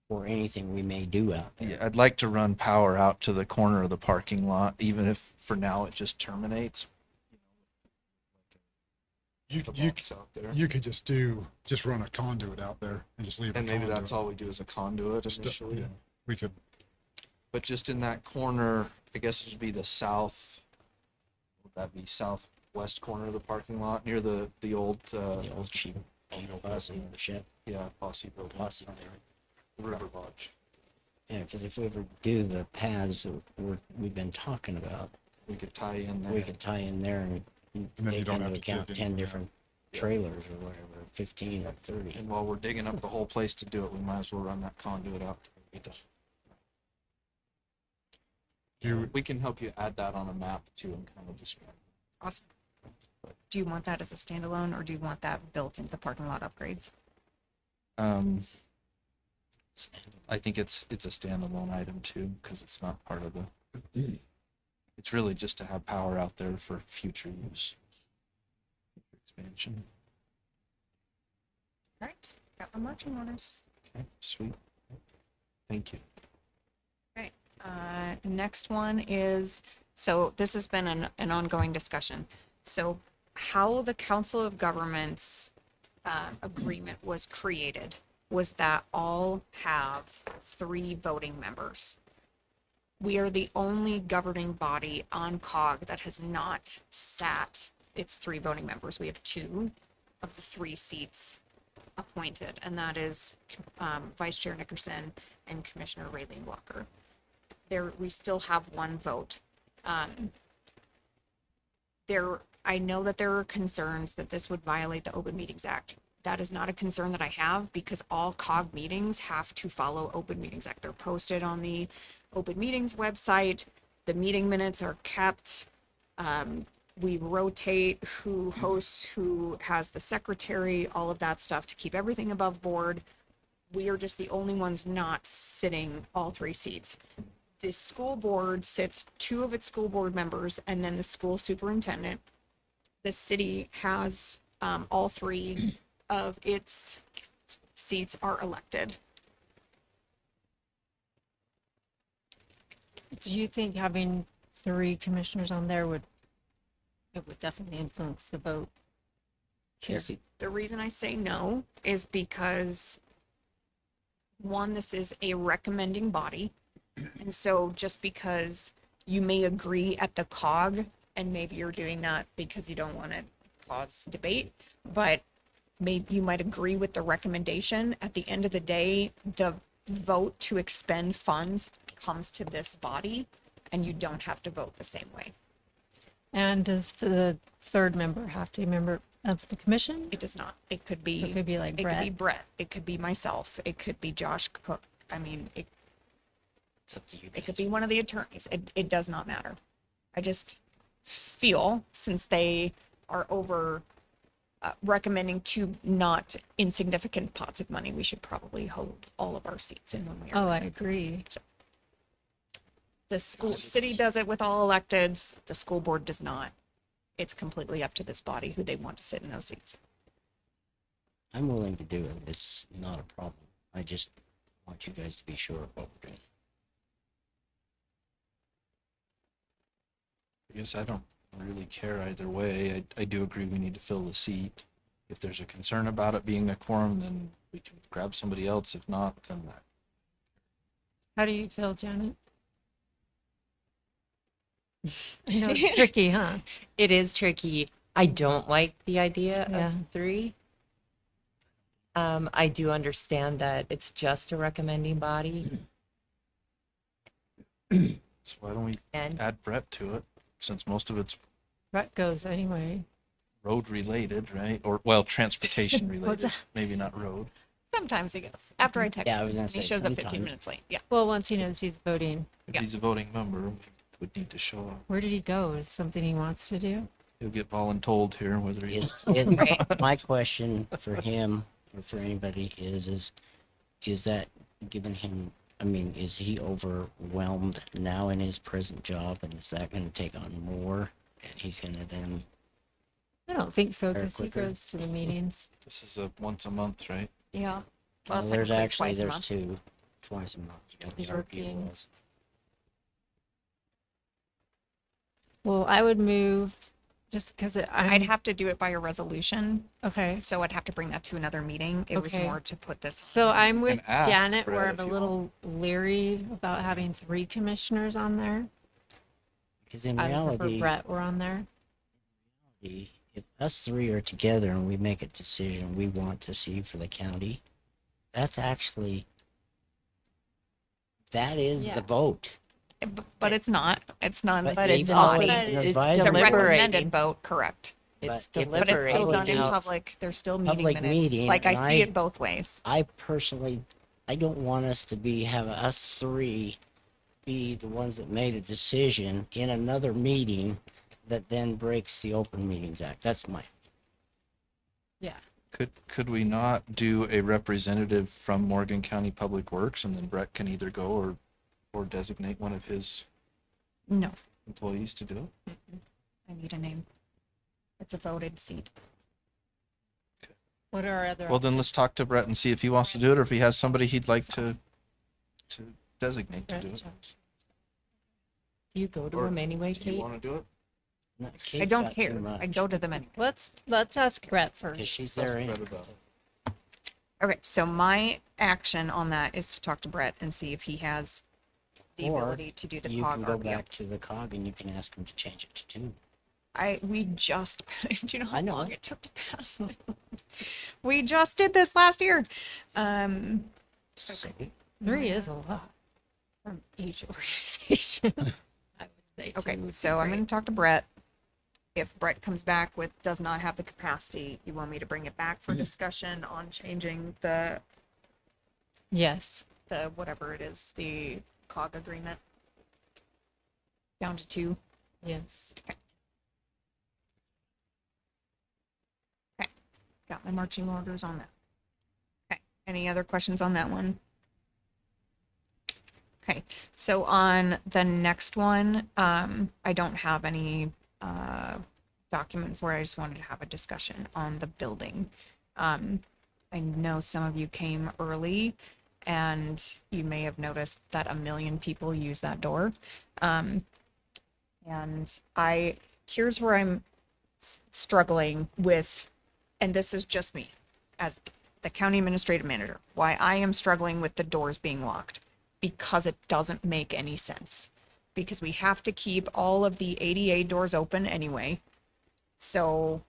Speaker 6: for anything we may do out there.
Speaker 7: Yeah, I'd like to run power out to the corner of the parking lot, even if for now it just terminates.
Speaker 4: you,
Speaker 7: The
Speaker 4: you,
Speaker 7: box out there.
Speaker 4: you could just run a conduit out there and just leave a
Speaker 7: And maybe
Speaker 4: conduit.
Speaker 7: that's all we do is a conduit
Speaker 4: Just,
Speaker 7: initially.
Speaker 4: yeah, we could,
Speaker 7: But just in that corner, I guess it would be the south, would that be southwest corner of the parking lot near the old,
Speaker 6: The old cheap, posse, the shed,
Speaker 7: yeah, Posse building,
Speaker 6: posse there.
Speaker 7: River Lodge.
Speaker 6: Yeah, because if we ever do the paths that we've been talking about,
Speaker 7: We could tie in
Speaker 6: we
Speaker 7: there.
Speaker 6: could tie in there and
Speaker 4: then you
Speaker 6: take
Speaker 4: don't
Speaker 6: into
Speaker 4: have to
Speaker 6: account
Speaker 4: dig
Speaker 6: 10
Speaker 4: anything out.
Speaker 6: different trailers or whatever, 15 or 30.
Speaker 7: And while we're digging up the whole place to do it, we might as well run that conduit out. to where we done.
Speaker 4: do,
Speaker 7: We can help you add that on a map too and kind of describe.
Speaker 3: Awesome. Do you want that as a standalone, or do you want that built into the parking lot upgrades?
Speaker 7: I think it's a standalone item too, because it's not part of the. It's really just to have power out there for future use. Expansion.
Speaker 3: All right, got my marching orders.
Speaker 7: Okay, sweet. Thank you.
Speaker 3: Next one is, so this has been an ongoing discussion. So how the Council of Governments agreement was created was that all have 3 voting members. We are the only governing body on COG that has not sat its 3 voting members. We have 2 of the 3 seats appointed, and that is Vice Chair Nickerson and Commissioner Raylene Walker. We still have 1 vote. I know that there are concerns that this would violate the Open Meetings Act. That is not a concern that I have, because all COG meetings have to follow Open Meetings Act. They're posted on the Open Meetings website. The meeting minutes are kept. We rotate who hosts, who has the secretary, all of that stuff to keep everything above board. We are just the only ones not sitting all 3 seats. The school board sits 2 of its school board members and then the school superintendent. The city has all 3 of its seats are elected.
Speaker 2: Do you think having 3 commissioners on there would It would definitely influence the vote.
Speaker 6: Casey,
Speaker 3: The reason I say no is because one, this is a recommending body. And so just because you may agree at the cog, and maybe you're doing that because you don't want to cause debate, but maybe you might agree with the recommendation. At the end of the day, the vote to expend funds comes to this body, and you don't have to vote the same way.
Speaker 2: And does the third member have to be a member of the commission?
Speaker 3: It does not. It could be.
Speaker 2: It could be like
Speaker 3: It could be
Speaker 2: Brett.
Speaker 3: Brett. It could be myself. It could be Josh Cook. I mean,
Speaker 6: it's up to you
Speaker 3: it could
Speaker 6: guys.
Speaker 3: be one of the attorneys. It does not matter. I just feel since they are over recommending two not insignificant pots of money, we should probably hold all of our seats in one way.
Speaker 2: Oh, I agree.
Speaker 3: The school city does it with all electeds. The school board does not. It's completely up to this body who they want to sit in those seats.
Speaker 6: I'm willing to do it. It's not a problem. I just want you guys to be sure of what we're doing.
Speaker 7: I guess I don't really care either way. I do agree we need to fill the seat. If there's a concern about it being a quorum, then we can grab somebody else. If not, then
Speaker 2: How do you feel, Janet? I know it's tricky, huh?
Speaker 9: It is tricky. I don't like the idea
Speaker 2: Yeah.
Speaker 9: of three. I do understand that it's just a recommending body,
Speaker 7: so why don't we
Speaker 9: and
Speaker 7: add Brett to it, since most of it's
Speaker 2: Brett goes anyway.
Speaker 7: road related, right? Or, well, transportation related,
Speaker 2: that?
Speaker 7: maybe not road.
Speaker 3: Sometimes he goes after I text
Speaker 6: Yeah, I
Speaker 3: him.
Speaker 6: was gonna
Speaker 3: and he
Speaker 6: say
Speaker 3: shows up 15
Speaker 6: sometimes.
Speaker 3: minutes late. Yeah.
Speaker 2: Well, once he knows he's voting,
Speaker 7: If
Speaker 3: Yeah.
Speaker 7: he's a voting member, we would need to show up.
Speaker 2: where did he go? Is something he wants to do?
Speaker 7: He'll get voluntold here whether he
Speaker 6: It's my question for him or for anybody is that giving him, I mean, is he overwhelmed now in his present job, and is that gonna take on more? And he's gonna then,
Speaker 2: I don't think so,
Speaker 6: Very
Speaker 2: because he
Speaker 6: quickly.
Speaker 2: goes to the meetings.
Speaker 7: This is a once a month, right?
Speaker 3: Yeah.
Speaker 6: well, there's
Speaker 3: technically
Speaker 6: actually,
Speaker 3: twice a
Speaker 6: there's
Speaker 3: month.
Speaker 6: two, twice a month. You got
Speaker 2: He's
Speaker 6: the RP
Speaker 2: working.
Speaker 6: laws.
Speaker 2: Well, I would move just because
Speaker 3: I'd
Speaker 2: I'm,
Speaker 3: have to do it by a resolution,
Speaker 2: okay.
Speaker 3: so I'd have to bring that to another meeting. It was
Speaker 2: Okay.
Speaker 3: more to put this.
Speaker 2: So I'm with
Speaker 7: ask
Speaker 2: Janet,
Speaker 7: Brett
Speaker 2: where
Speaker 7: if
Speaker 2: I'm a
Speaker 7: you
Speaker 2: little leery about having three commissioners on there.
Speaker 6: Because in
Speaker 2: I would prefer
Speaker 6: reality,
Speaker 2: Brett were on there.
Speaker 6: if us three are together and we make a decision we want to see for the county, that's actually, that is
Speaker 2: Yeah.
Speaker 6: the vote.
Speaker 3: But it's not. It's not.
Speaker 6: But
Speaker 9: but
Speaker 6: even
Speaker 9: it's
Speaker 6: though
Speaker 9: not.
Speaker 6: it's
Speaker 2: But
Speaker 6: an
Speaker 9: It's
Speaker 6: advisory
Speaker 3: the
Speaker 6: vote,
Speaker 3: recommended
Speaker 9: deliberating.
Speaker 3: vote, correct.
Speaker 9: It's
Speaker 6: But if it's
Speaker 3: But it's still
Speaker 9: deliberating.
Speaker 3: done in
Speaker 6: out-
Speaker 3: public. There's still meeting
Speaker 6: public
Speaker 3: minutes.
Speaker 6: meeting,
Speaker 3: Like I
Speaker 6: and
Speaker 3: see
Speaker 6: I-
Speaker 3: it both ways.
Speaker 6: I personally, I don't want us to have us three be the ones that made a decision in another meeting that then breaks the Open Meetings Act. That's my,
Speaker 2: Yeah.
Speaker 7: Could we not do a representative from Morgan County Public Works, and then Brett can either go or designate one of his
Speaker 3: No,
Speaker 7: employees to do it?
Speaker 3: I need a name. It's a voted seat.
Speaker 2: What are our other?
Speaker 7: Well, then let's talk to Brett and see if he wants to do it, or if he has somebody he'd like to designate to
Speaker 2: Brett,
Speaker 7: do it.
Speaker 2: Josh?
Speaker 9: Do you go to
Speaker 7: Or
Speaker 9: them anyway,
Speaker 7: Do you
Speaker 9: Kate?
Speaker 7: want to do it?
Speaker 6: not,
Speaker 3: I
Speaker 6: Kate's
Speaker 3: don't
Speaker 6: got too
Speaker 3: care. I
Speaker 6: much,
Speaker 3: go to them anyway.
Speaker 2: Let's ask Brett
Speaker 6: because
Speaker 2: first.
Speaker 6: she's there.
Speaker 7: Ask
Speaker 6: anyway.
Speaker 7: Brett about it.
Speaker 3: Okay, so my action on that is to talk to Brett and see if he has the
Speaker 6: Or
Speaker 3: ability to do the
Speaker 6: You
Speaker 3: cog
Speaker 6: can go
Speaker 3: RPO.
Speaker 6: back to the cog and you can ask him to change it to two.
Speaker 3: We just, do you know how
Speaker 6: I know.
Speaker 3: long it took to pass? We just did this last year.
Speaker 2: Three is a lot from each organization. I would say.
Speaker 3: Okay,
Speaker 2: two would be
Speaker 3: so I'm
Speaker 2: great.
Speaker 3: gonna talk to Brett. If Brett comes back with does not have the capacity, you want me to bring it back for discussion on changing the
Speaker 2: Yes.
Speaker 3: whatever it is, the cog agreement down to two.
Speaker 2: Yes.
Speaker 3: Got my marching orders on that. Okay, any other questions on that one? Okay, so on the next one, I don't have any document for it. I just wanted to have a discussion on the building. I know some of you came early and you may have noticed that 1 million people use that door. And here's where I'm struggling with, and this is just me as the county administrative manager, why I am struggling with the doors being locked, because it doesn't make any sense. Because we have to keep all of the ADA doors open anyway. So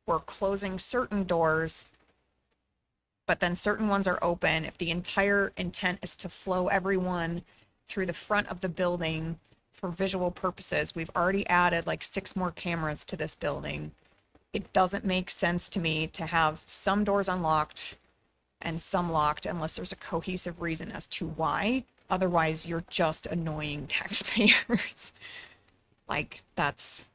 Speaker 3: we're closing certain doors, but then certain ones are open. If the entire intent is to flow everyone through the front of the building for visual purposes, we've already added like 6 more cameras to this building. It doesn't make sense to me to have some doors unlocked and some locked unless there's a cohesive reason as to why. Otherwise, you're just annoying taxpayers. Like, that's...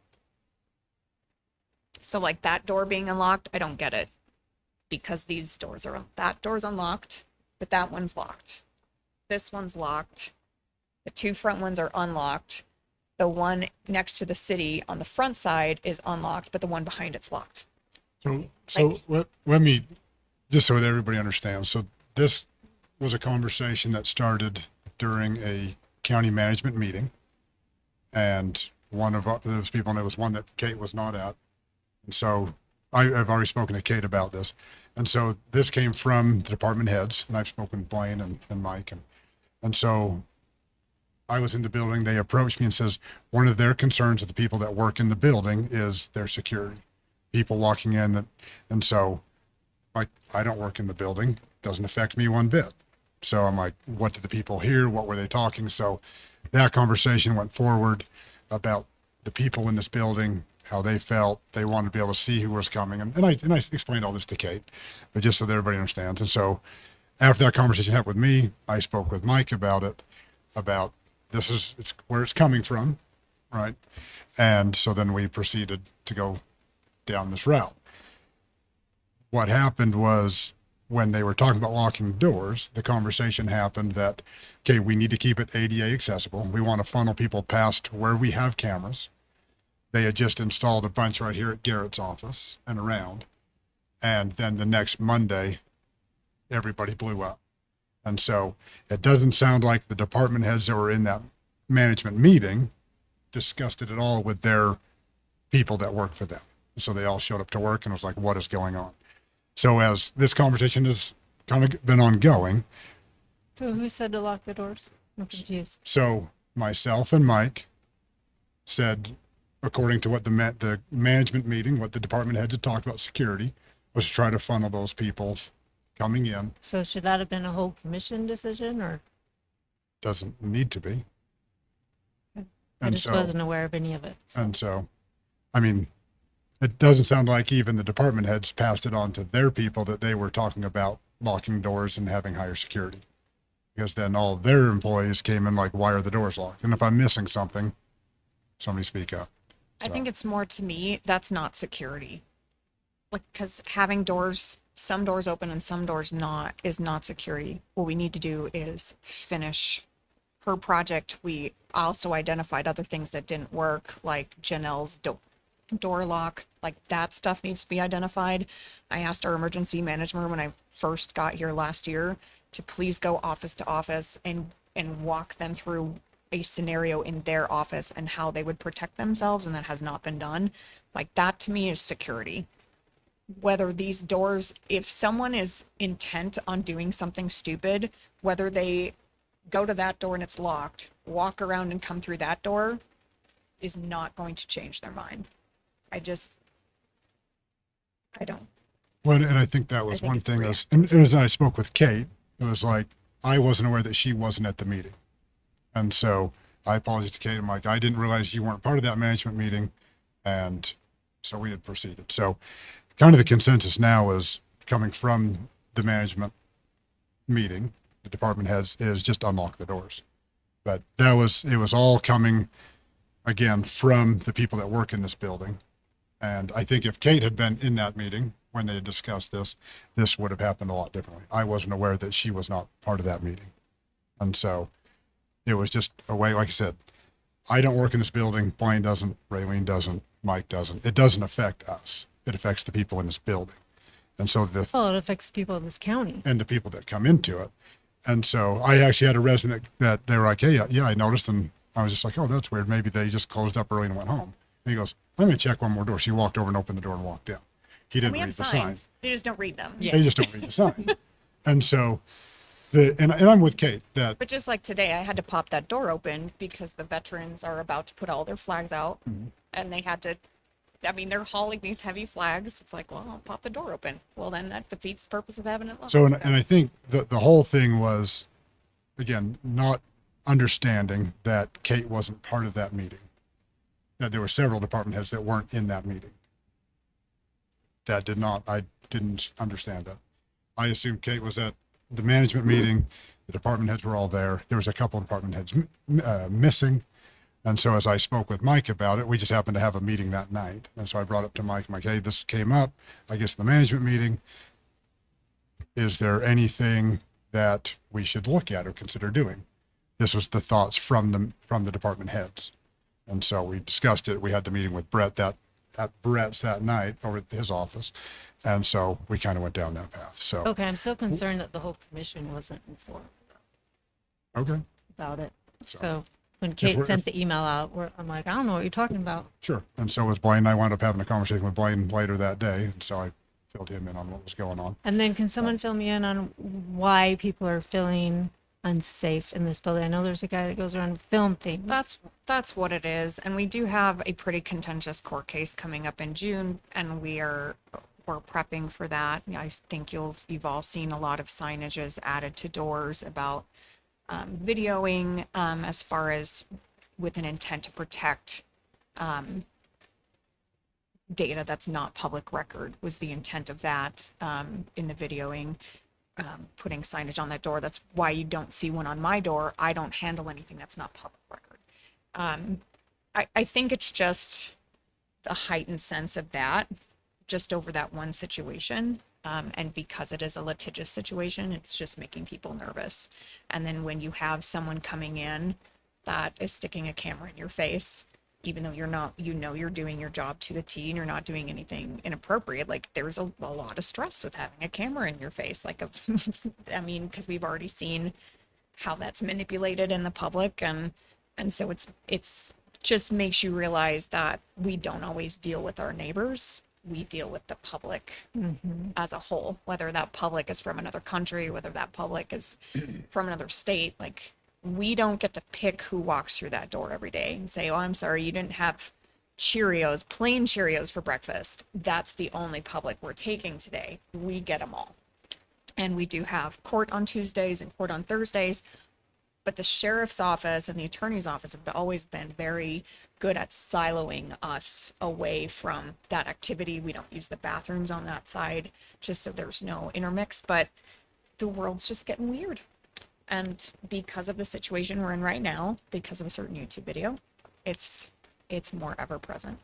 Speaker 3: So, like, that door being unlocked, I don't get it. Because these doors are... That door's unlocked, but that one's locked. This one's locked. The 2 front ones are unlocked. The one next to the city on the front side is unlocked, but the one behind it's locked.
Speaker 4: So let me, just so that everybody understands. So this was a conversation that started during a county management meeting. And one of those people, and it was one that Kate was not at. And so I've already spoken to Kate about this. And so this came from the department heads, and I've spoken to Blaine and Mike. And so I was in the building, they approached me and says, one of their concerns of the people that work in the building is their security. People walking in that, and so like, I don't work in the building, doesn't affect me one bit. So I'm like, what did the people hear? What were they talking? So that conversation went forward about the people in this building, how they felt. They wanted to be able to see who was coming. And I explained all this to Kate, but just so that everybody understands. And so after that conversation happened with me, I spoke with Mike about it, about it's where it's coming from, right? And so then we proceeded to go down this route. What happened was when they were talking about locking doors, the conversation happened that, okay, we need to keep it ADA accessible. We want to funnel people past where we have cameras. They had just installed a bunch right here at Garrett's office and around. And then the next Monday, everybody blew up. And so it doesn't sound like the department heads that were in that management meeting discussed it at all with their people that work for them. So they all showed up to work and was like, what is going on? So as this conversation has kind of been ongoing,
Speaker 2: So who said to lock the doors? I'm confused.
Speaker 4: so myself and Mike said, according to what the management meeting, what the department heads had talked about security, was to try to funnel those people coming in.
Speaker 2: So should that have been a whole commission decision, or
Speaker 4: Doesn't need to be.
Speaker 2: I
Speaker 4: And
Speaker 2: just
Speaker 4: so-
Speaker 2: wasn't aware of any of it? So.
Speaker 4: And so, I mean, it doesn't sound like even the department heads passed it on to their people that they were talking about locking doors and having higher security. Because then all their employees came in like, why are the doors locked? And if I'm missing something, somebody speak up.
Speaker 3: I think it's more, to me, that's not security. Like, because having doors, some doors open and some doors not, is not security. What we need to do is finish her project. We also identified other things that didn't work, like Janelle's door lock. Like, that stuff needs to be identified. I asked our emergency manager when I first got here last year to please go office to office and walk them through a scenario in their office and how they would protect themselves, and that has not been done. Like, that to me is security. Whether these doors, if someone is intent on doing something stupid, whether they go to that door and it's locked, walk around and come through that door, is not going to change their mind. I don't.
Speaker 4: Well, and I think that was
Speaker 3: think
Speaker 4: one
Speaker 3: it's
Speaker 4: thing,
Speaker 3: reactive.
Speaker 4: and as I spoke with Kate, it was like, I wasn't aware that she wasn't at the meeting. And so I apologize to Kate. I'm like, I didn't realize you weren't part of that management meeting. And so we had proceeded. So kind of the consensus now is coming from the management meeting, the department heads, is just unlock the doors. But it was all coming again from the people that work in this building. And I think if Kate had been in that meeting when they had discussed this, this would have happened a lot differently. I wasn't aware that she was not part of that meeting. And so it was just a way, like I said, I don't work in this building. Blaine doesn't, Raylene doesn't, Mike doesn't. It doesn't affect us. It affects the people in this building. And so
Speaker 2: Well, it affects people in this county.
Speaker 4: and the people that come into it. And so I actually had a resident that they were like, hey, yeah, I noticed. And I was just like, oh, that's weird. Maybe they just closed up early and went home. And he goes, I'm going to check one more door. So he walked over and opened the door and walked down. He didn't
Speaker 3: We
Speaker 4: read
Speaker 3: have
Speaker 4: the sign.
Speaker 3: signs. They just don't read them.
Speaker 4: They just don't read the sign. And so, and I'm with Kate that,
Speaker 3: But just like today, I had to pop that door open because the veterans are about to put all their flags out, and they had to. I mean, they're hauling these heavy flags. It's like, well, I'll pop the door open. Well, then that defeats the purpose of having it locked.
Speaker 4: so, and I think the whole thing was, again, not understanding that Kate wasn't part of that meeting. That there were several department heads that weren't in that meeting. I didn't understand that. I assumed Kate was at the management meeting. The department heads were all there. There was a couple of department heads missing. And so as I spoke with Mike about it, we just happened to have a meeting that night. And so I brought up to Mike, hey, this came up, I guess, in the management meeting. Is there anything that we should look at or consider doing? This was the thoughts from the department heads. And so we discussed it. We had the meeting with Brett at Brett's that night over at his office. And so we kind of went down that path. So,
Speaker 2: Okay, I'm still concerned that the whole commission wasn't informed
Speaker 4: okay,
Speaker 2: about it.
Speaker 4: So,
Speaker 2: So when Kate
Speaker 4: we're-
Speaker 2: sent the email out, I'm like, I don't know what you're talking about.
Speaker 4: sure. And so was Blaine. I wound up having a conversation with Blaine later that day. And so I filled him in on what was going on.
Speaker 2: And then can someone fill me in on why people are feeling unsafe in this building? I know there's a guy that goes around and film things.
Speaker 3: That's what it is. And we do have a pretty contentious court case coming up in June, and we're prepping for that. I think you've all seen a lot of signages added to doors about videoing as far as with an intent to protect data that's not public record was the intent of that in the videoing. Putting signage on that door. That's why you don't see one on my door. I don't handle anything that's not public record. I think it's just the heightened sense of that, just over that one situation. And because it is a litigious situation, it's just making people nervous. And then when you have someone coming in that is sticking a camera in your face, even though you're not, you're doing your job to the T and you're not doing anything inappropriate, like there's a lot of stress with having a camera in your face. Like, I mean, because we've already seen how that's manipulated in the public. And so it's just makes you realize that we don't always deal with our neighbors. We deal with the public as a whole, whether that public is from another country, whether that public is from another state. Like, we don't get to pick who walks through that door every day and say, oh, I'm sorry, you didn't have Cheerios, plain Cheerios for breakfast. That's the only public we're taking today. We get them all. And we do have court on Tuesdays and court on Thursdays. But the sheriff's office and the attorney's office have always been very good at siloing us away from that activity. We don't use the bathrooms on that side just so there's no intermix. But the world's just getting weird. And because of the situation we're in right now, because of a certain YouTube video, it's more ever present.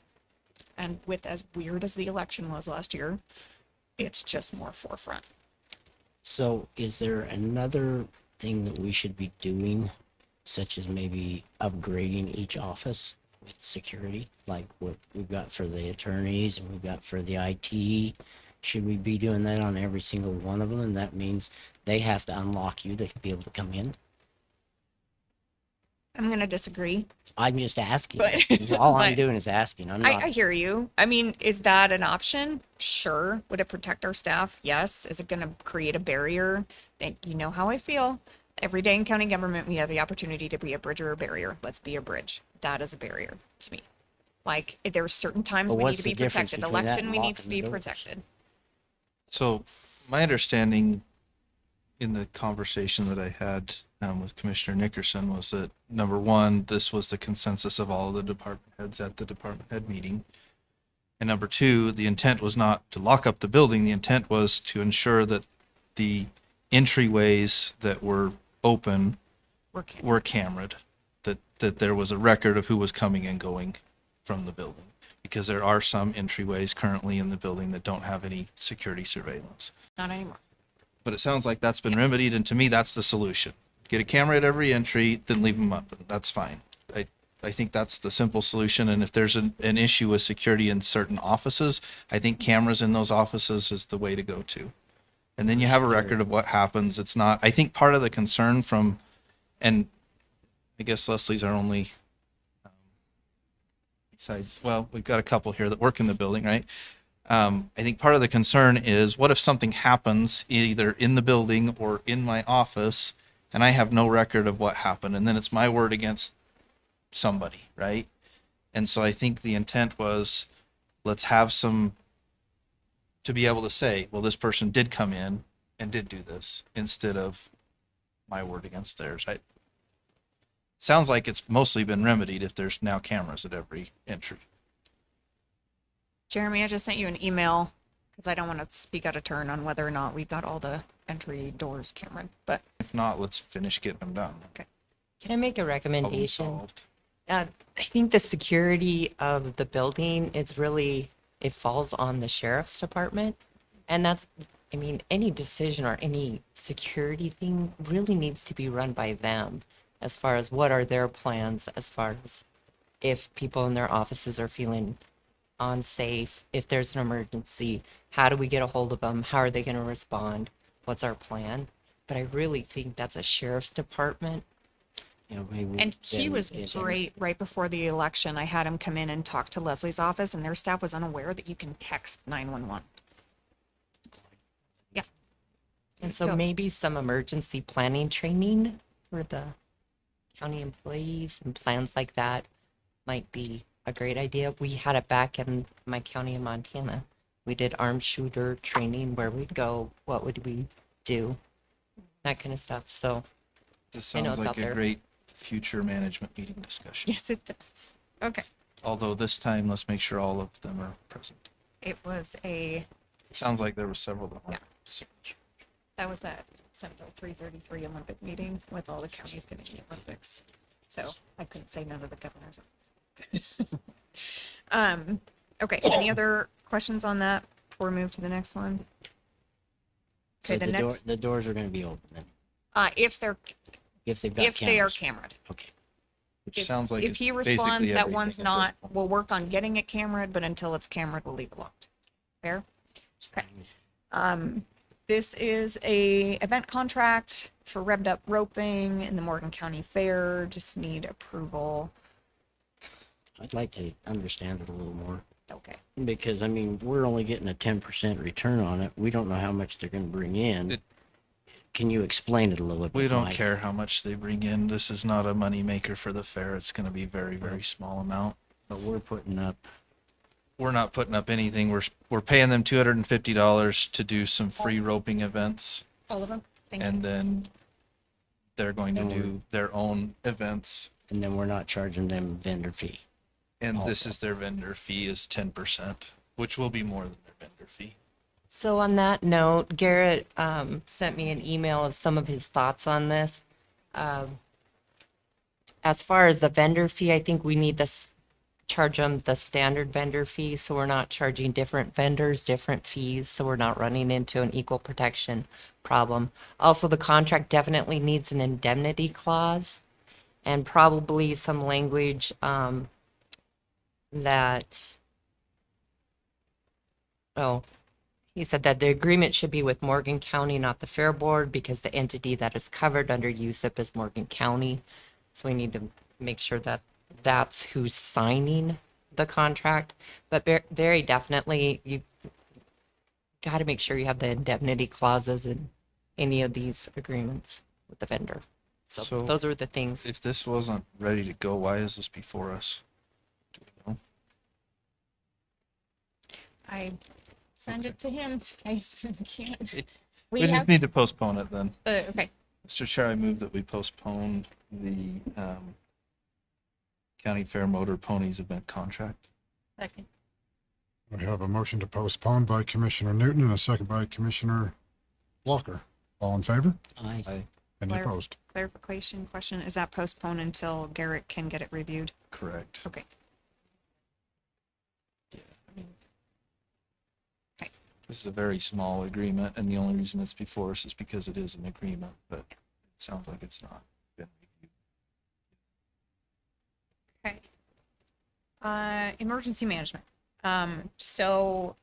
Speaker 3: And with as weird as the election was last year, it's just more forefront.
Speaker 6: So is there another thing that we should be doing, such as maybe upgrading each office with security, like what we've got for the attorneys and we've got for the IT? Should we be doing that on every single one of them? And that means they have to unlock you to be able to come in?
Speaker 3: I'm going to disagree.
Speaker 6: I'm just asking.
Speaker 3: But-
Speaker 6: All I'm
Speaker 3: but-
Speaker 6: doing is asking. I'm not.
Speaker 3: I hear you. I mean, is that an option? Sure. Would it protect our staff? Yes. Is it going to create a barrier? You know how I feel. Every day in county government, we have the opportunity to be a bridge or a barrier. Let's be a bridge. That is a barrier to me. Like, there's certain times
Speaker 6: But
Speaker 3: we need
Speaker 6: what's
Speaker 3: to
Speaker 6: the
Speaker 3: be
Speaker 6: difference
Speaker 3: protected.
Speaker 6: between that
Speaker 3: Election,
Speaker 6: and
Speaker 3: we need to
Speaker 6: locking
Speaker 3: be
Speaker 6: the doors?
Speaker 3: protected.
Speaker 7: So my understanding in the conversation that I had with Commissioner Nickerson was that, number one, this was the consensus of all of the department heads at the department head meeting. And number two, the intent was not to lock up the building. The intent was to ensure that the entryways that were open were cameraed, that there was a record of who was coming and going from the building. Because there are some entryways currently in the building that don't have any security surveillance.
Speaker 3: Not anymore.
Speaker 7: But it sounds like that's been remedied, and to me, that's the solution. Get a camera at every entry, then leave them up, and that's fine. I think that's the simple solution, and if there's an issue with security in certain offices, I think cameras in those offices is the way to go to. And then you have a record of what happens. It's not, I think part of the concern from, and I guess Leslie's our only besides, well, we've got a couple here that work in the building, right? I think part of the concern is what if something happens either in the building or in my office and I have no record of what happened, and then it's my word against somebody, right? And so I think the intent was, let's have some, to be able to say, well, this person did come in and did do this, instead of my word against theirs. Sounds like it's mostly been remedied if there's now cameras at every entry.
Speaker 3: Jeremy, I just sent you an email because I don't want to speak out of turn on whether or not we got all the entry doors cameraed, but
Speaker 7: If not, let's finish getting them done.
Speaker 9: Can I make a
Speaker 7: Problem
Speaker 9: recommendation?
Speaker 7: solved.
Speaker 9: I think the security of the building is really, it falls on the sheriff's department. And that's, I mean, any decision or any security thing really needs to be run by them as far as what are their plans, as far as if people in their offices are feeling unsafe, if there's an emergency, how do we get a hold of them? How are they going to respond? What's our plan? But I really think that's a sheriff's department.
Speaker 6: You know, maybe
Speaker 3: and he
Speaker 6: then
Speaker 3: was
Speaker 6: get
Speaker 3: great right before the election. I had him come in and talk to Leslie's office, and their staff was unaware that you can text 911. Yeah.
Speaker 9: And so maybe some emergency planning training for the county employees and plans like that might be a great idea. We had it back in my county in Montana. We did armed shooter training where we'd go, what would we do? That kind of stuff. So
Speaker 7: This
Speaker 9: I know
Speaker 7: sounds
Speaker 9: it's
Speaker 7: like
Speaker 9: out
Speaker 7: a
Speaker 9: there.
Speaker 7: great future management meeting discussion.
Speaker 3: Yes, it does. Okay.
Speaker 7: Although this time, let's make sure all of them are present.
Speaker 3: It was a,
Speaker 7: Sounds like there were several that
Speaker 3: Yeah.
Speaker 7: weren't.
Speaker 3: that was that Senate Bill 333 Olympic meeting with all the counties getting the Olympics. So I couldn't say none of the governors. Okay, any other questions on that before we move to the next one?
Speaker 6: So
Speaker 3: Okay, the next,
Speaker 6: the doors are gonna be open then,
Speaker 3: if they're,
Speaker 6: if they've got
Speaker 3: if they are
Speaker 6: cameras.
Speaker 3: cameraed.
Speaker 6: Okay.
Speaker 7: Which
Speaker 3: If-
Speaker 7: sounds like
Speaker 3: If
Speaker 7: it's
Speaker 3: he
Speaker 7: basically
Speaker 3: responds that
Speaker 7: everything
Speaker 3: one's
Speaker 7: at this
Speaker 3: not,
Speaker 7: point.
Speaker 3: we'll work on getting it cameraed, but until it's cameraed, we'll leave it locked. Fair? Okay. This is a event contract for Revved Up Roping in the Morgan County Fair. Just need approval.
Speaker 6: I'd like to understand it a little more,
Speaker 3: Okay.
Speaker 6: because I mean, we're only getting a 10% return on it. We don't know how much they're gonna bring in.
Speaker 7: It-
Speaker 6: Can you explain it a little bit?
Speaker 7: We don't
Speaker 6: Mike?
Speaker 7: care how much they bring in. This is not a money maker for the fair. It's going to be very,
Speaker 3: Mm-hmm.
Speaker 7: very small amount.
Speaker 6: But we're putting up,
Speaker 7: We're not putting up anything. We're paying them $250 to do some free roping events,
Speaker 3: All of them? Thank you.
Speaker 7: and then they're going to
Speaker 6: And we're-
Speaker 7: do their own events.
Speaker 6: and then we're not charging them vendor fee.
Speaker 7: And this
Speaker 6: Also.
Speaker 7: is their vendor fee is 10%, which will be more than their vendor fee.
Speaker 9: So on that note, Garrett sent me an email of some of his thoughts on this. As far as the vendor fee, I think we need to charge them the standard vendor fee, so we're not charging different vendors different fees, so we're not running into an equal protection problem. Also, the contract definitely needs an indemnity clause and probably some language that, oh, he said that the agreement should be with Morgan County, not the Fair Board, because the entity that is covered under USIP is Morgan County. So we need to make sure that that's who's signing the contract. But very definitely, you got to make sure you have the indemnity clauses in any of these agreements with the vendor. So
Speaker 7: So
Speaker 9: those are the things.
Speaker 7: If this wasn't ready to go, why is this before us? Do we know?
Speaker 3: I send it to him. I can't.
Speaker 7: We
Speaker 3: We
Speaker 7: just
Speaker 3: have,
Speaker 7: need to postpone it then.
Speaker 3: okay.
Speaker 7: Mr. Chair, I move that we postpone the County Fair Motor Ponies event contract.
Speaker 9: Second.
Speaker 4: We have a motion to postpone by Commissioner Newton and a second by Commissioner Walker. All in favor?
Speaker 6: I,
Speaker 4: Any
Speaker 3: Claire.
Speaker 4: opposed?
Speaker 3: Clarification question. Is that postponed until Garrett can get it reviewed?
Speaker 7: Correct.
Speaker 3: Okay.
Speaker 7: This is a very small agreement, and the only reason it's before us is because it is an agreement, but it sounds like it's not been reviewed.
Speaker 3: Okay. Emergency management. So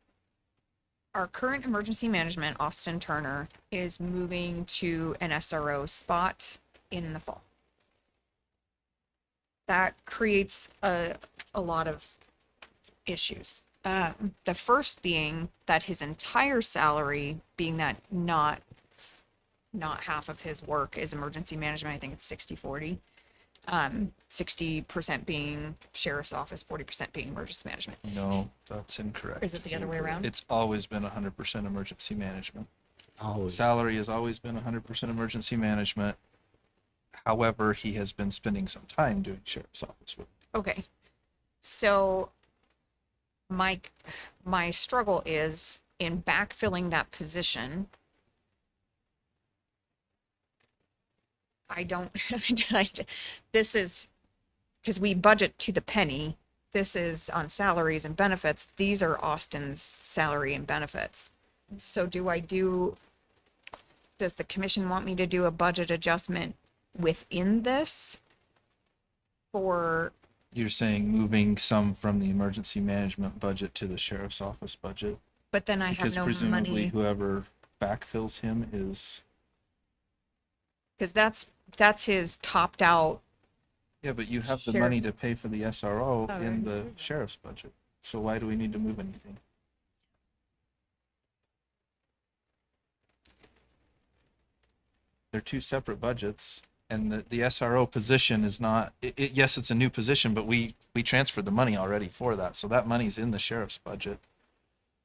Speaker 3: our current emergency management, Austin Turner, is moving to an SRO spot in the fall. That creates a lot of issues. The first being that his entire salary, being that not half of his work is emergency management, I think it's 60-40. 60% being sheriff's office, 40% being emergency management.
Speaker 7: No, that's incorrect.
Speaker 3: Is it the other way around?
Speaker 7: It's always been 100% emergency management.
Speaker 6: Always.
Speaker 7: Salary has always been 100% emergency management. However, he has been spending some time doing sheriff's office work.
Speaker 3: Okay. So my struggle is in backfilling that position. I don't, this is, because we budget to the penny. This is on salaries and benefits. These are Austin's salary and benefits. So does the commission want me to do a budget adjustment within this? For,
Speaker 7: You're saying moving some from the emergency management budget to the sheriff's office budget?
Speaker 3: but then I have
Speaker 7: Because
Speaker 3: no
Speaker 7: presumably
Speaker 3: money,
Speaker 7: whoever backfills him is,
Speaker 3: because that's his topped out.
Speaker 7: yeah, but you have the money
Speaker 3: Sheriff's-
Speaker 7: to pay for the SRO in the sheriff's budget. So why do we need to move anything? They're two separate budgets, and the SRO position is not, yes, it's a new position, but we transferred the money already for that, so that money's in the sheriff's budget.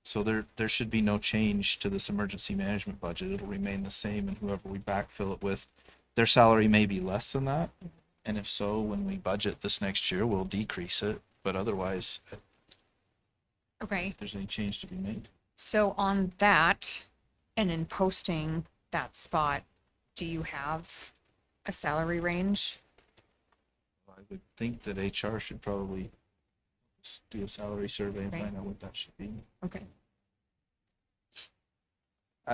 Speaker 7: So there should be no change to this emergency management budget. It'll remain the same, and whoever we backfill it with, their salary may be less than that. And if so, when we budget this next year, we'll decrease it, but otherwise,
Speaker 3: Okay.
Speaker 7: if there's any change to be made.
Speaker 3: So on that, and in posting that spot, do you have a salary range?
Speaker 7: I would think that HR should probably do a salary survey and
Speaker 3: Right.
Speaker 7: find out what that should be.
Speaker 3: Okay.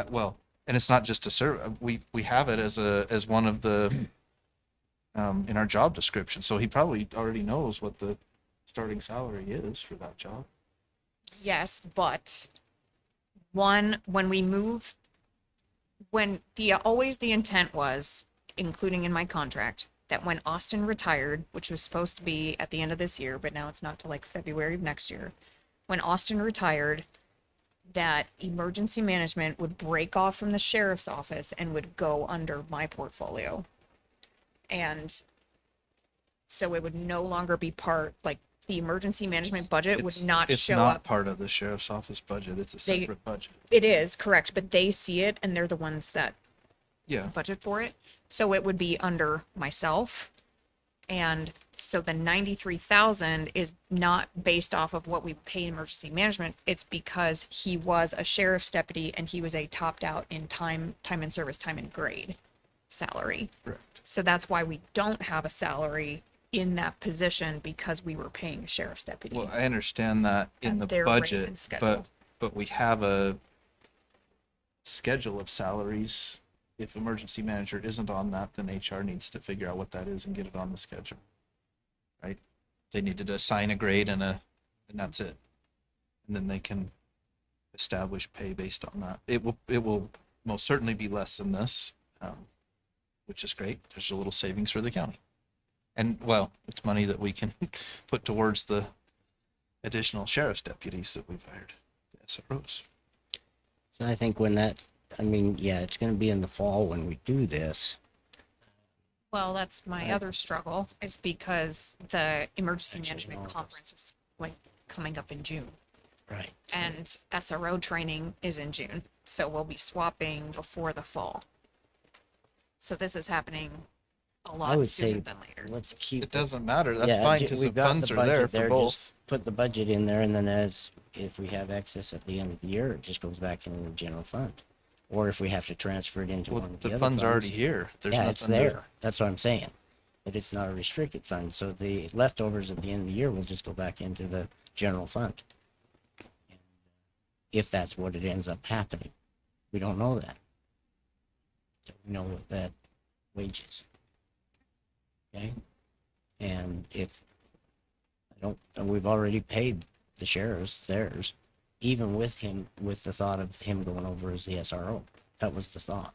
Speaker 7: Well, and it's not just a survey. We have it as one of the in our job description. So he probably already knows what the starting salary is for that job.
Speaker 3: Yes, but when we move, always the intent was, including in my contract, that when Austin retired, which was supposed to be at the end of this year, but now it's not till like February of next year, when Austin retired, that emergency management would break off from the sheriff's office and would go under my portfolio. And so it would no longer be part, like the emergency management budget would not
Speaker 7: It's
Speaker 3: show
Speaker 7: not
Speaker 3: up.
Speaker 7: part of the sheriff's office budget. It's a
Speaker 3: They-
Speaker 7: separate budget.
Speaker 3: It is correct, but they see it and they're the ones that
Speaker 7: Yeah.
Speaker 3: budget for it. So it would be under myself. And so the 93,000 is not based off of what we pay emergency management. It's because he was a sheriff's deputy and he was a topped out in time and service, time and grade salary.
Speaker 7: Correct.
Speaker 3: So that's why we don't have a salary in that position, because we were paying a sheriff's deputy.
Speaker 7: Well, I understand that in
Speaker 3: At
Speaker 7: the
Speaker 3: their rate and
Speaker 7: budget,
Speaker 3: schedule.
Speaker 7: but we have a schedule of salaries. If emergency manager isn't on that, then HR needs to figure out what that is and get it on the schedule. Right? They needed to assign a grade and that's it. And then they can establish pay based on that. It will most certainly be less than this, which is great. There's a little savings for the county. And well, it's money that we can put towards the additional sheriff's deputies that we've hired, the SROs.
Speaker 6: So I think yeah, it's gonna be in the fall when we do this.
Speaker 3: Well, that's my other struggle, is because the emergency
Speaker 6: Actually,
Speaker 3: management
Speaker 6: August.
Speaker 3: conference is like coming up in June.
Speaker 6: Right.
Speaker 3: And SRO training is in June, so we'll be swapping before the fall. So this is happening a
Speaker 6: I
Speaker 3: lot
Speaker 6: would say,
Speaker 3: sooner than later.
Speaker 6: let's keep.
Speaker 7: It
Speaker 6: this-
Speaker 7: doesn't matter. That's
Speaker 6: Yeah,
Speaker 7: fine
Speaker 6: ju-
Speaker 7: because the
Speaker 6: we've got
Speaker 7: funds are
Speaker 6: budget
Speaker 7: there for both.
Speaker 6: just Put the budget in there, and then if we have excess at the end of the year, it just goes back into the general fund. Or if we have to transfer it into
Speaker 7: Well,
Speaker 6: one of the
Speaker 7: the
Speaker 6: other
Speaker 7: funds are
Speaker 6: funds.
Speaker 7: already here. There's
Speaker 6: Yeah,
Speaker 7: nothing
Speaker 6: it's
Speaker 7: to-
Speaker 6: there. That's what I'm saying. But it's not a restricted fund, so the leftovers at the end of the year will just go back into the general fund. If that's what it ends up happening. We don't know that. So we know what that wage is. Okay? And if, we've already paid the sheriffs theirs, even with the thought of him going over as the SRO. That was the thought.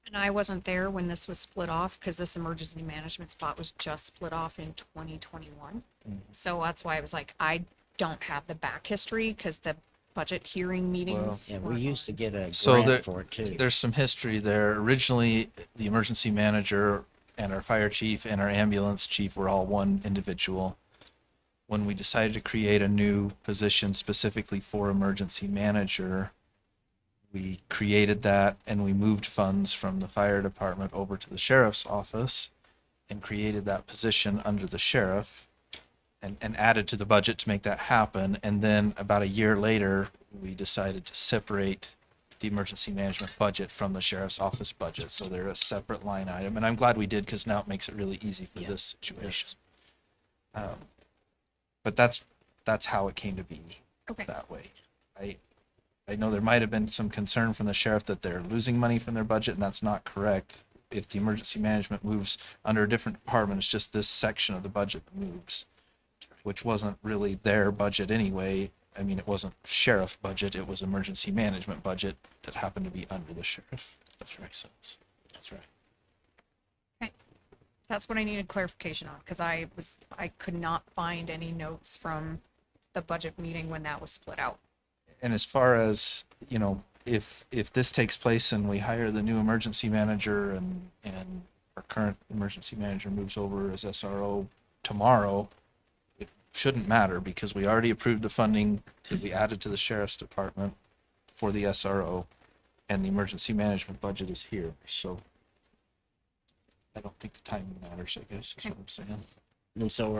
Speaker 3: And I wasn't there when this was split off, because this emergency management spot was just split off in 2021. So that's why I was like, I don't have the back history because the budget hearing meetings.
Speaker 6: Yeah, we
Speaker 3: weren't
Speaker 6: used to
Speaker 3: on.
Speaker 6: get a
Speaker 7: So
Speaker 6: grant
Speaker 7: there,
Speaker 6: for it too.
Speaker 7: there's some history there. Originally, the emergency manager and our fire chief and our ambulance chief were all one individual. When we decided to create a new position specifically for emergency manager, we created that and we moved funds from the fire department over to the sheriff's office and created that position under the sheriff and added to the budget to make that happen. And then about a year later, we decided to separate the emergency management budget from the sheriff's office budget. So they're a separate line item. And I'm glad we did because now it makes it really easy for
Speaker 6: Yeah,
Speaker 7: this
Speaker 6: it
Speaker 7: situation. But that's how it came to be
Speaker 3: Okay.
Speaker 7: that way. I know there might have been some concern from the sheriff that they're losing money from their budget, and that's not correct. If the emergency management moves under a different department, it's just this section of the budget that moves, which wasn't really their budget anyway. I mean, it wasn't sheriff budget, it was emergency management budget that happened to be under the sheriff. If that makes sense.
Speaker 6: That's right.
Speaker 3: That's what I needed clarification on because I could not find any notes from the budget meeting when that was split out.
Speaker 7: And as far as, if this takes place and we hire the new emergency manager and our current emergency manager moves over as SRO tomorrow, it shouldn't matter because we already approved the funding that we added to the sheriff's department for the SRO, and the emergency management budget is here, so I don't think the timing matters, I guess, is what I'm saying.
Speaker 6: And so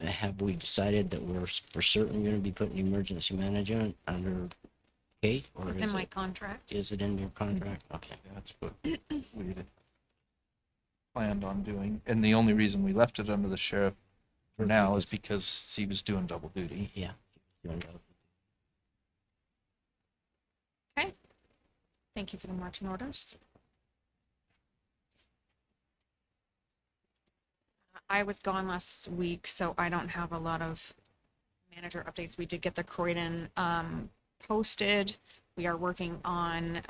Speaker 6: have we decided that we're for certain going to be putting emergency management under Kate? Or
Speaker 3: It's
Speaker 6: is
Speaker 3: in my
Speaker 6: it,
Speaker 3: contract.
Speaker 6: is it in your contract? Okay.
Speaker 7: That's what we had planned on doing. And the only reason we left it under the sheriff for now is because he was doing double duty.
Speaker 6: Yeah. You wanna go?
Speaker 3: Okay. Thank you for the marching orders. I was gone last week, so I don't have a lot of manager updates. We did get the Croydon posted. We are working on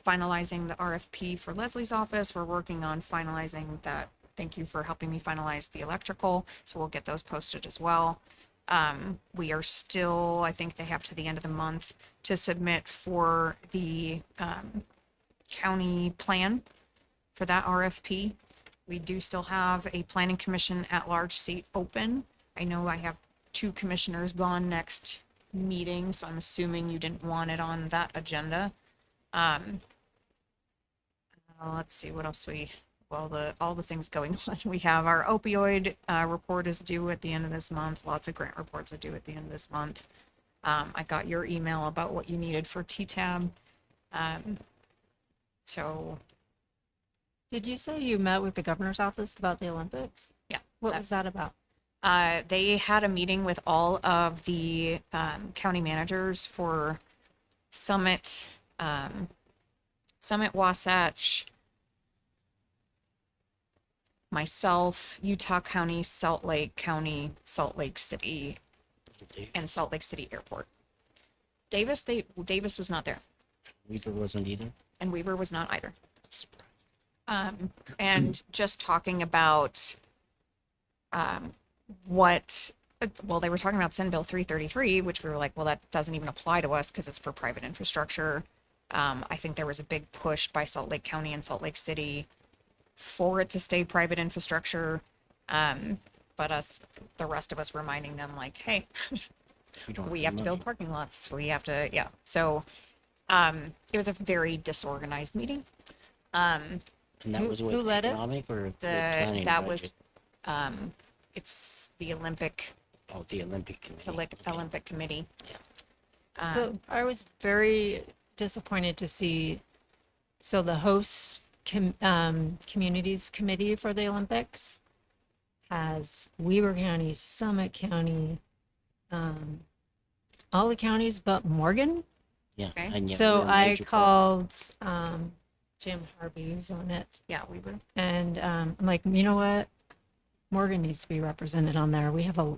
Speaker 3: finalizing the RFP for Leslie's office. We're working on finalizing that. Thank you for helping me finalize the electrical. So we'll get those posted as well. We are still, I think they have to the end of the month to submit for the county plan for that RFP. We do still have a planning commission at-large seat open. I know I have 2 commissioners gone next meeting, so I'm assuming you didn't want it on that agenda. Let's see what else all the things going on. We have our opioid report is due at the end of this month. Lots of grant reports are due at the end of this month. I got your email about what you needed for TTAB. So
Speaker 2: Did you say you met with the governor's office about the Olympics?
Speaker 3: yeah,
Speaker 2: What
Speaker 3: that-
Speaker 2: was that about?
Speaker 3: they had a meeting with all of the county managers for Summit, Wasatch, myself, Utah County, Salt Lake County, Salt Lake City, and Salt Lake City Airport. Davis was not there,
Speaker 6: Weaver wasn't either.
Speaker 3: and Weaver was not either.
Speaker 6: That's surprising.
Speaker 3: And just talking about they were talking about Senate Bill 333, which we were like, well, that doesn't even apply to us because it's for private infrastructure. I think there was a big push by Salt Lake County and Salt Lake City for it to stay private infrastructure. But the rest of us reminding them like, hey,
Speaker 6: don't
Speaker 3: we
Speaker 6: have
Speaker 3: have to
Speaker 6: the
Speaker 3: build
Speaker 6: money.
Speaker 3: parking lots. We have to, yeah. So it was a very disorganized meeting.
Speaker 6: And that
Speaker 2: Who-
Speaker 6: was
Speaker 2: who
Speaker 6: with
Speaker 2: led it?
Speaker 6: economic or the planning
Speaker 3: That was
Speaker 6: budget?
Speaker 3: it's the Olympic
Speaker 6: The Olympic Committee. Okay.
Speaker 3: Olympic Committee.
Speaker 2: So I was very disappointed to see, so the host communities committee for the Olympics has Weber County, Summit County, all the counties but Morgan.
Speaker 6: Yeah.
Speaker 3: Okay.
Speaker 6: and yet
Speaker 2: So
Speaker 6: we're a
Speaker 2: I
Speaker 6: major part.
Speaker 2: called Jim Harvey, who's on it,
Speaker 3: Yeah, we were.
Speaker 2: and I'm like, you know what? Morgan needs to be represented on there. We have a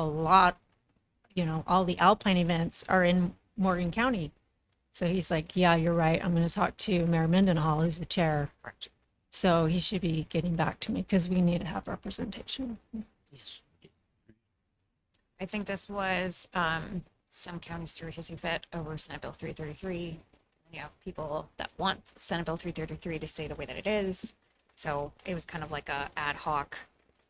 Speaker 2: lot, all the Alpine events are in Morgan County. So he's like, yeah, you're right. I'm going to talk to Mayor Mendenhall, who's the chair.
Speaker 3: Correct.
Speaker 2: So he should be getting back to me because we need to have representation.
Speaker 6: Yes.
Speaker 3: I think this was some counties through Hissy Fit over Senate Bill 333. You have people that want Senate Bill 333 to stay the way that it is. So it was kind of like a ad hoc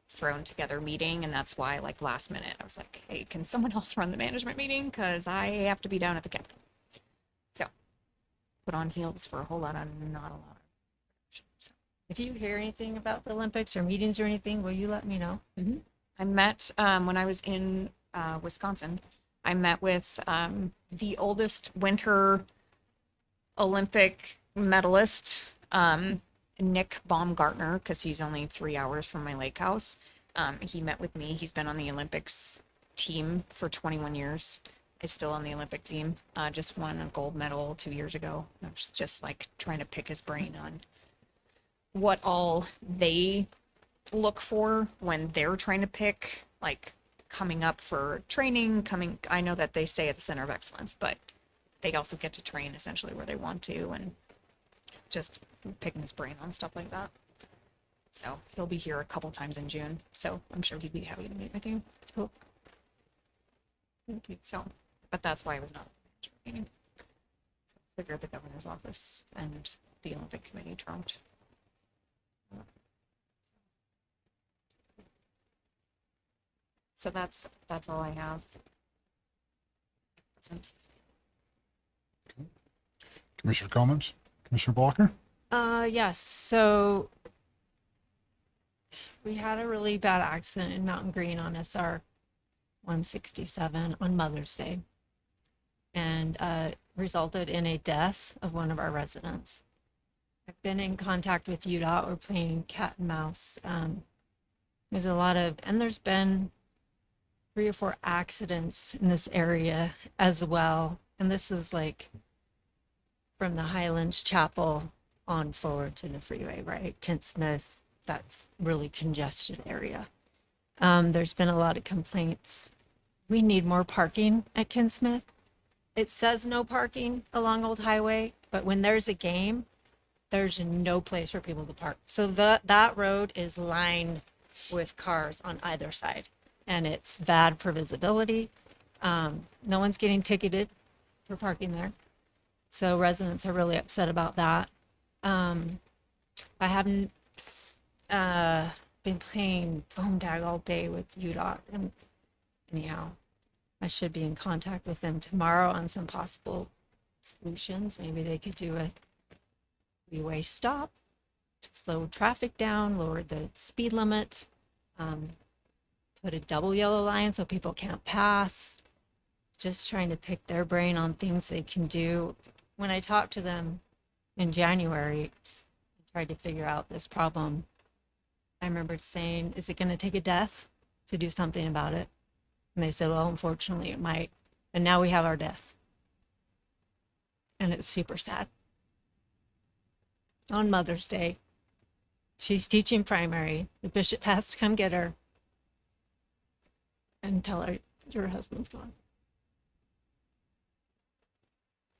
Speaker 3: thrown together meeting, and that's why like last minute I was like, hey, can someone else run the management meeting? Because I have to be down at the Capitol. So put on heels for a whole lot of not a lot of. So.
Speaker 2: If you hear anything about the Olympics or meetings or anything, will you let me know?
Speaker 3: I met when I was in Wisconsin. I met with the oldest winter Olympic medalist, Nick Baumgartner, because he's only 3 hours from my lake house. He met with me. He's been on the Olympics team for 21 years. Is still on the Olympic team. Just won a gold medal 2 years ago. I was just like trying to pick his brain on what all they look for when they're trying to pick, like coming up for training, I know that they stay at the Center of Excellence, but they also get to train essentially where they want to, and just picking his brain on stuff like that. So he'll be here a couple times in June, so I'm sure he'd be happy to meet with you.
Speaker 2: Cool.
Speaker 3: Thank you. So, but that's why I was not at the meeting. So I figured the governor's office and the Olympic Committee trumped. So that's all I have. Present.
Speaker 4: Commissioner Cummins, Commissioner Blocker?
Speaker 2: Yes, so we had a really bad accident in Mountain Green on SR 167 on Mother's Day, and resulted in a death of one of our residents. I've been in contact with UDOT. We're playing cat and mouse. There's been 3 or 4 accidents in this area as well. And this is like from the Highlands Chapel on forward to the freeway, right? Kent Smith, that's really congested area. There's been a lot of complaints. We need more parking at Kent Smith. It says no parking along Old Highway, but when there's a game, there's no place for people to park. So that road is lined with cars on either side, and it's bad for visibility. No one's getting ticketed for parking there. So residents are really upset about that. I haven't been playing phone tag all day with UDOT, and anyhow, I should be in contact with them tomorrow on some possible solutions. Maybe they could do a three-way stop to slow traffic down, lower the speed limit, put a double yellow line so people can't pass. Just trying to pick their brain on things they can do. When I talked to them in January, I tried to figure out this problem. I remember saying, is it going to take a death to do something about it? And they said, well, unfortunately it might. And now we have our death. And it's super sad. On Mother's Day, she's teaching primary. The bishop has to come get her and tell her your husband's gone.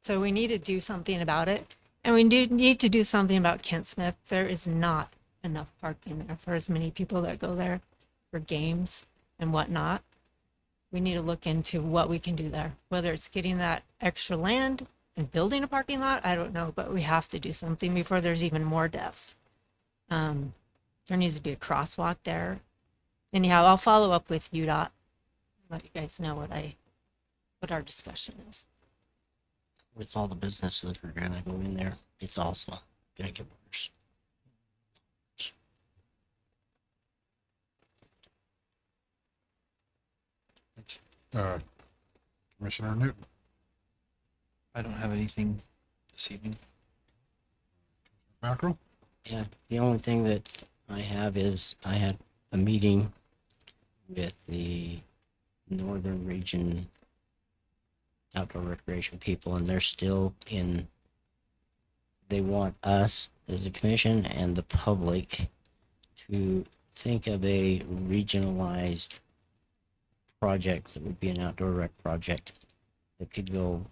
Speaker 2: So we need to do something about it. And we do need to do something about Kent Smith. There is not enough parking there for as many people that go there for games and whatnot. We need to look into what we can do there, whether it's getting that extra land and building a parking lot. I don't know, but we have to do something before there's even more deaths. There needs to be a crosswalk there. Anyhow, I'll follow up with UDOT. Let you guys know what our discussion is.
Speaker 6: With all the businesses that are gonna go in there, it's also gonna get worse.
Speaker 4: Commissioner Newton,
Speaker 7: I don't have anything this evening.
Speaker 4: Mackerel?
Speaker 6: Yeah, the only thing that I have is I had a meeting with the Northern Region outdoor recreation people, and they're still they want us as a commission and the public to think of a regionalized project that would be an outdoor rec project that could go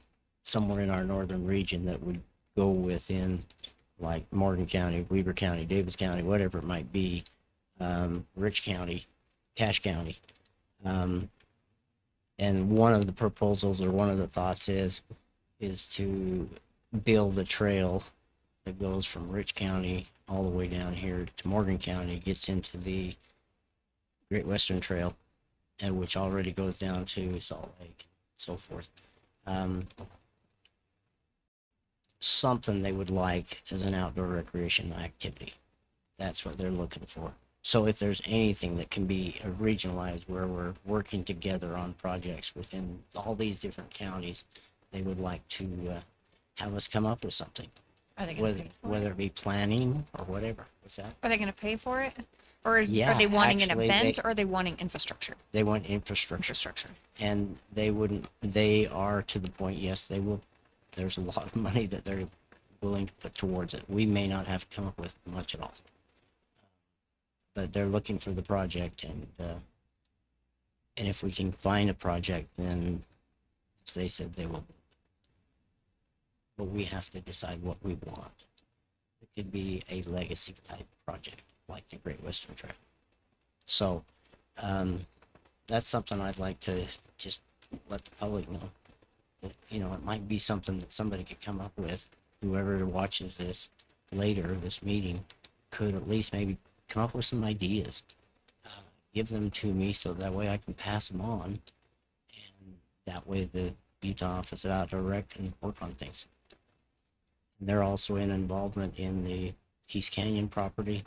Speaker 6: somewhere in our northern region that would go within like Morgan County, Weber County, Davis County, whatever it might be, Rich County, Cache County. And one of the proposals or one of the thoughts is to build a trail that goes from Rich County all the way down here to Morgan County, gets into the Great Western Trail, and which already goes down to Salt Lake, so forth. Something they would like as an outdoor recreation activity. That's what they're looking for. So if there's anything that can be regionalized where we're working together on projects within all these different counties, they would like to have us come up with something,
Speaker 3: Are they going to
Speaker 6: whether,
Speaker 3: pay for
Speaker 6: whether
Speaker 3: it?
Speaker 6: it be planning or whatever. What's that?
Speaker 3: Are they going to pay for it? Or
Speaker 6: Yeah,
Speaker 3: are they wanting an
Speaker 6: actually,
Speaker 3: event or are they wanting infrastructure?
Speaker 6: They want infrastructure.
Speaker 3: Infrastructure.
Speaker 6: And they are to the point, yes, they will, there's a lot of money that they're willing to put towards it. We may not have to come up with much at all. But they're looking for the project, and if we can find a project, then as they said they will. But we have to decide what we want. It could be a legacy type project, like the Great Western Trail. So, that's something I'd like to just let the public know. That, you know, it might be something that somebody could come up with. Whoever watches this later, this meeting, could at least maybe come up with some ideas. Give them to me so that way I can pass them on. And that way the Utah Office of Outdoor Rec can work on things. And they're also in involvement in the East Canyon property.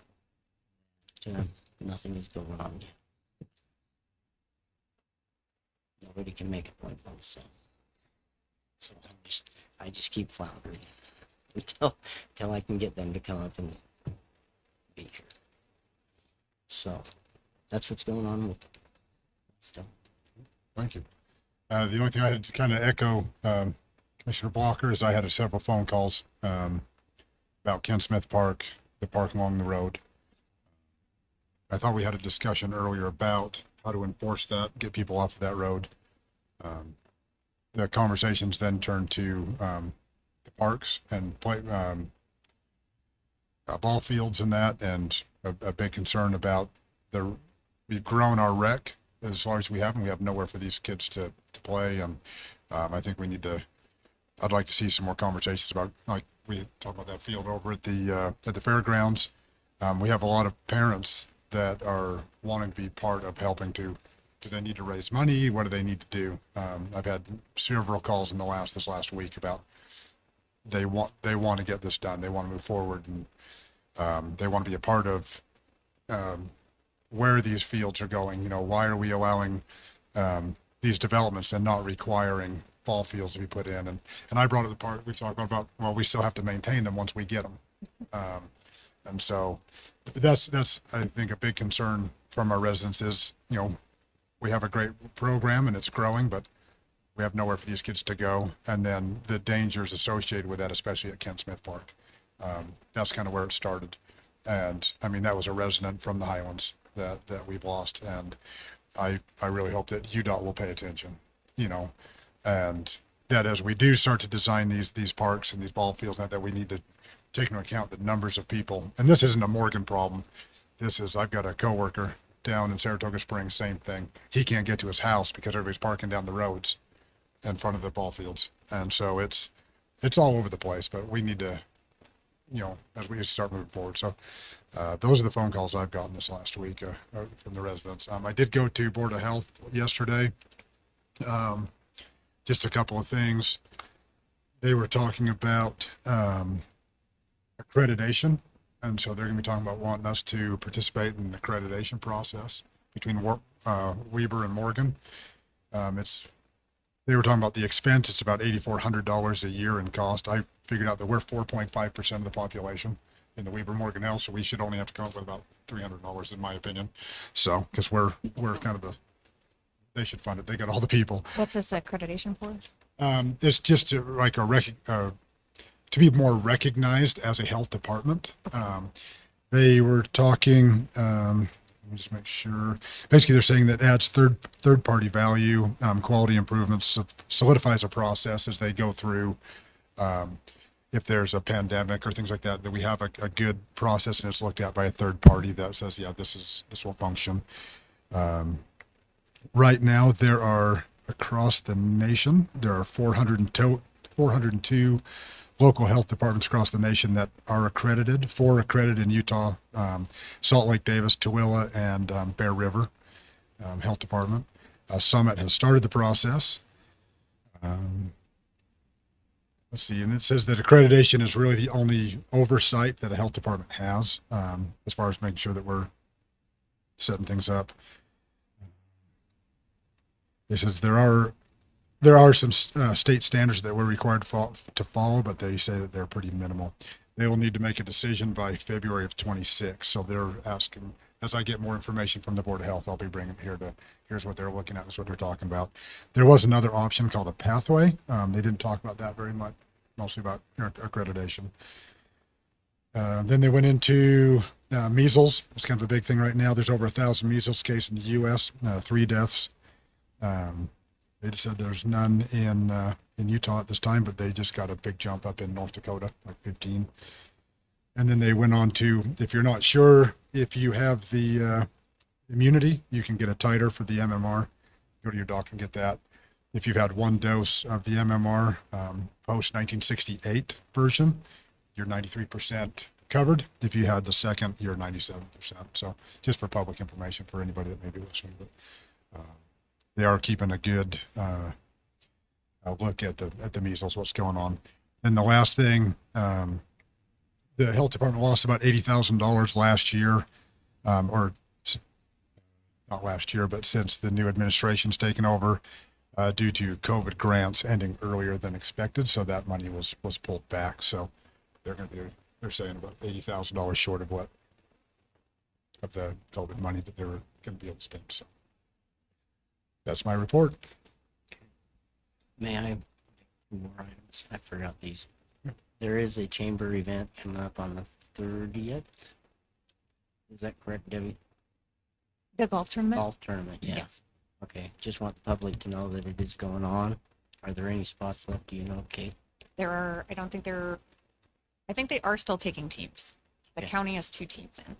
Speaker 6: Nothing is going on yet. Nobody can make appointments, so I just keep floundering until I can get them to come up and be here. So that's what's going on with stuff.
Speaker 4: Thank you. The only thing I had to kind of echo Commissioner Blocker is I had several phone calls about Ken Smith Park, the park along the road. I thought we had a discussion earlier about how to enforce that, get people off of that road. The conversations then turned to the parks and play ball fields and that, and a big concern about we've grown our rec as far as we have, and we have nowhere for these kids to play. And I think I'd like to see some more conversations about, like we talked about that field over at the fairgrounds. We have a lot of parents that are wanting to be part of helping do they need to raise money? What do they need to do? I've had several calls in this last week about they want to get this done. They want to move forward, and they want to be a part of where these fields are going. You know, why are we allowing these developments and not requiring ball fields to be put in? And I brought it the part we talked about, well, we still have to maintain them once we get them. And so that's, I think, a big concern from our residents is, you know, we have a great program and it's growing, but we have nowhere for these kids to go. And then the dangers associated with that, especially at Ken Smith Park. That's kind of where it started. And I mean, that was a resident from the Highlands that we've lost. And I really hope that UDOT will pay attention, you know, and that as we do start to design these parks and these ball fields, that we need to take into account the numbers of people. And this isn't a Morgan problem. I've got a coworker down in Saratoga Springs, same thing. He can't get to his house because everybody's parking down the roads in front of the ball fields. And so it's all over the place, but we need to, you know, as we start moving forward. So those are the phone calls I've gotten this last week from the residents. I did go to Board of Health yesterday. Just a couple of things. They were talking about accreditation. And so they're going to be talking about wanting us to participate in the accreditation process between Weber and Morgan. They were talking about the expense. It's about $8,400 a year in cost. I figured out that we're 4.5% of the population in the Weber Morgan Health, so we should only have to come up with about $300 in my opinion. So, because we're kind of they should fund it. They got all the people.
Speaker 3: What's this accreditation for?
Speaker 4: It's just to be more recognized as a health department. They were talking, let me just make sure. Basically, they're saying that adds third party value, quality improvements, solidifies a process as they go through. If there's a pandemic or things like that, that we have a good process and it's looked at by a third party that says, yeah, this will function. Right now, there are across the nation. There are 402 local health departments across the nation that are accredited, 4 accredited in Utah, Salt Lake, Davis, Tooele, and Bear River Health Department. Summit has started the process. Let's see, and it says that accreditation is really the only oversight that a health department has, as far as making sure that we're setting things up. It says there are some state standards that we're required to follow, but they say that they're pretty minimal. They will need to make a decision by February of 26. So they're asking, as I get more information from the Board of Health, I'll be bringing it here here's what they're looking at, that's what they're talking about. There was another option called a pathway. They didn't talk about that very much, mostly about accreditation. Then they went into measles. It's kind of a big thing right now. There's over 1,000 measles cases in the U.S., 3 deaths. They just said there's none in Utah at this time, but they just got a big jump up in North Dakota, like 15. And then they went on to, if you're not sure if you have the immunity, you can get a titer for the MMR. Go to your doctor and get that. If you've had 1 dose of the MMR post 1968 version, you're 93% covered. If you had the second, you're 97%. So just for public information for anybody that may be listening, but they are keeping a good look at the measles, what's going on. And the last thing, the health department lost about $80,000 last year, or not last year, but since the new administration's taken over, due to COVID grants ending earlier than expected. So that money was pulled back. So they're saying about $80,000 short of the COVID money that they were going to be able to spend. So that's my report.
Speaker 6: May I? More items. I forgot these. There is a chamber event coming up on the 30th. Is that correct, Debbie?
Speaker 3: The golf tournament?
Speaker 6: Golf tournament, yeah.
Speaker 3: Yes.
Speaker 6: Okay, just want the public to know that it is going on. Are there any spots left? Do you know, Kate?
Speaker 3: I think they are still taking teams. The
Speaker 6: Okay.
Speaker 3: county has 2 teams in.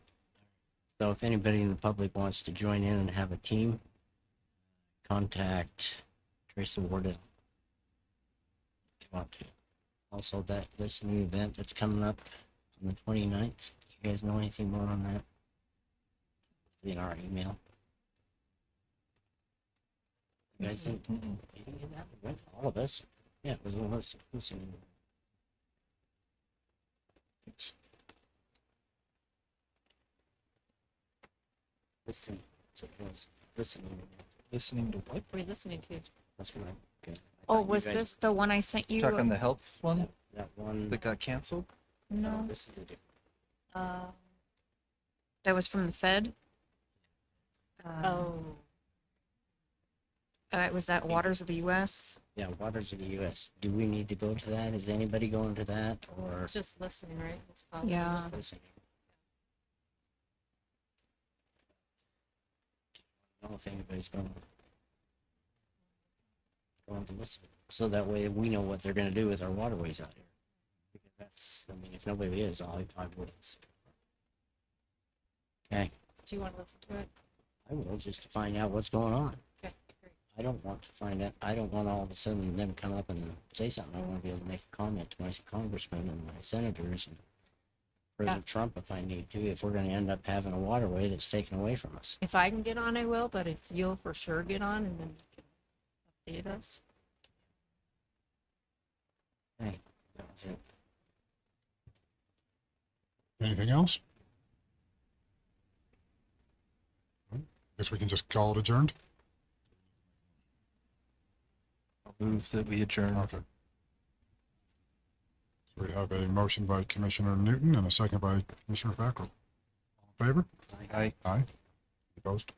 Speaker 6: So if anybody in the public wants to join in and have a team, contact Teresa Wardell. If you want to. Also, that listening event that's coming up on the 29th. You guys know anything more on that? It's in our email. You guys think anything of that went to all of us? Yeah, it was a listening. Listen. So it was listening.
Speaker 7: Listening to what?
Speaker 2: What are we listening to?
Speaker 6: That's what I. Okay. I
Speaker 3: Oh,
Speaker 6: thought you
Speaker 3: was
Speaker 6: guys-
Speaker 3: this the one I sent you?
Speaker 7: Talking the health one
Speaker 6: that one?
Speaker 7: that got canceled?
Speaker 3: No,
Speaker 6: This is a different.
Speaker 3: that was from the Fed.
Speaker 2: Oh,
Speaker 3: It was that Waters of the U.S.
Speaker 6: Yeah, Waters of the U.S. Do we need to go to that? Is anybody going to that, or
Speaker 2: it's just listening, right? It's called.
Speaker 3: Yeah.
Speaker 6: just listening? I don't know if anybody's going to listen, so that way we know what they're going to do with our waterways out here. Because that's, I mean, if nobody is, I will. Okay,
Speaker 2: Do you want to listen to it?
Speaker 6: I will, just to find out what's going on.
Speaker 2: Okay, great.
Speaker 6: I don't want to find out. I don't want all of a sudden them come up and say something. I want to be able to make a comment to my congressmen and my senators and President Trump if I need to, if we're going to end up having a waterway that's taken away from us.
Speaker 2: If I can get on, I will, but if you'll for sure get on and then you can update us.
Speaker 6: Hey, that was it.
Speaker 4: Anything else? Guess we can just call it adjourned.
Speaker 7: I'll move that we adjourn.
Speaker 4: Okay. So we have a motion by Commissioner Newton and a second by Commissioner Fackrell. All in favor?
Speaker 7: Aye.
Speaker 4: Aye. Opposed?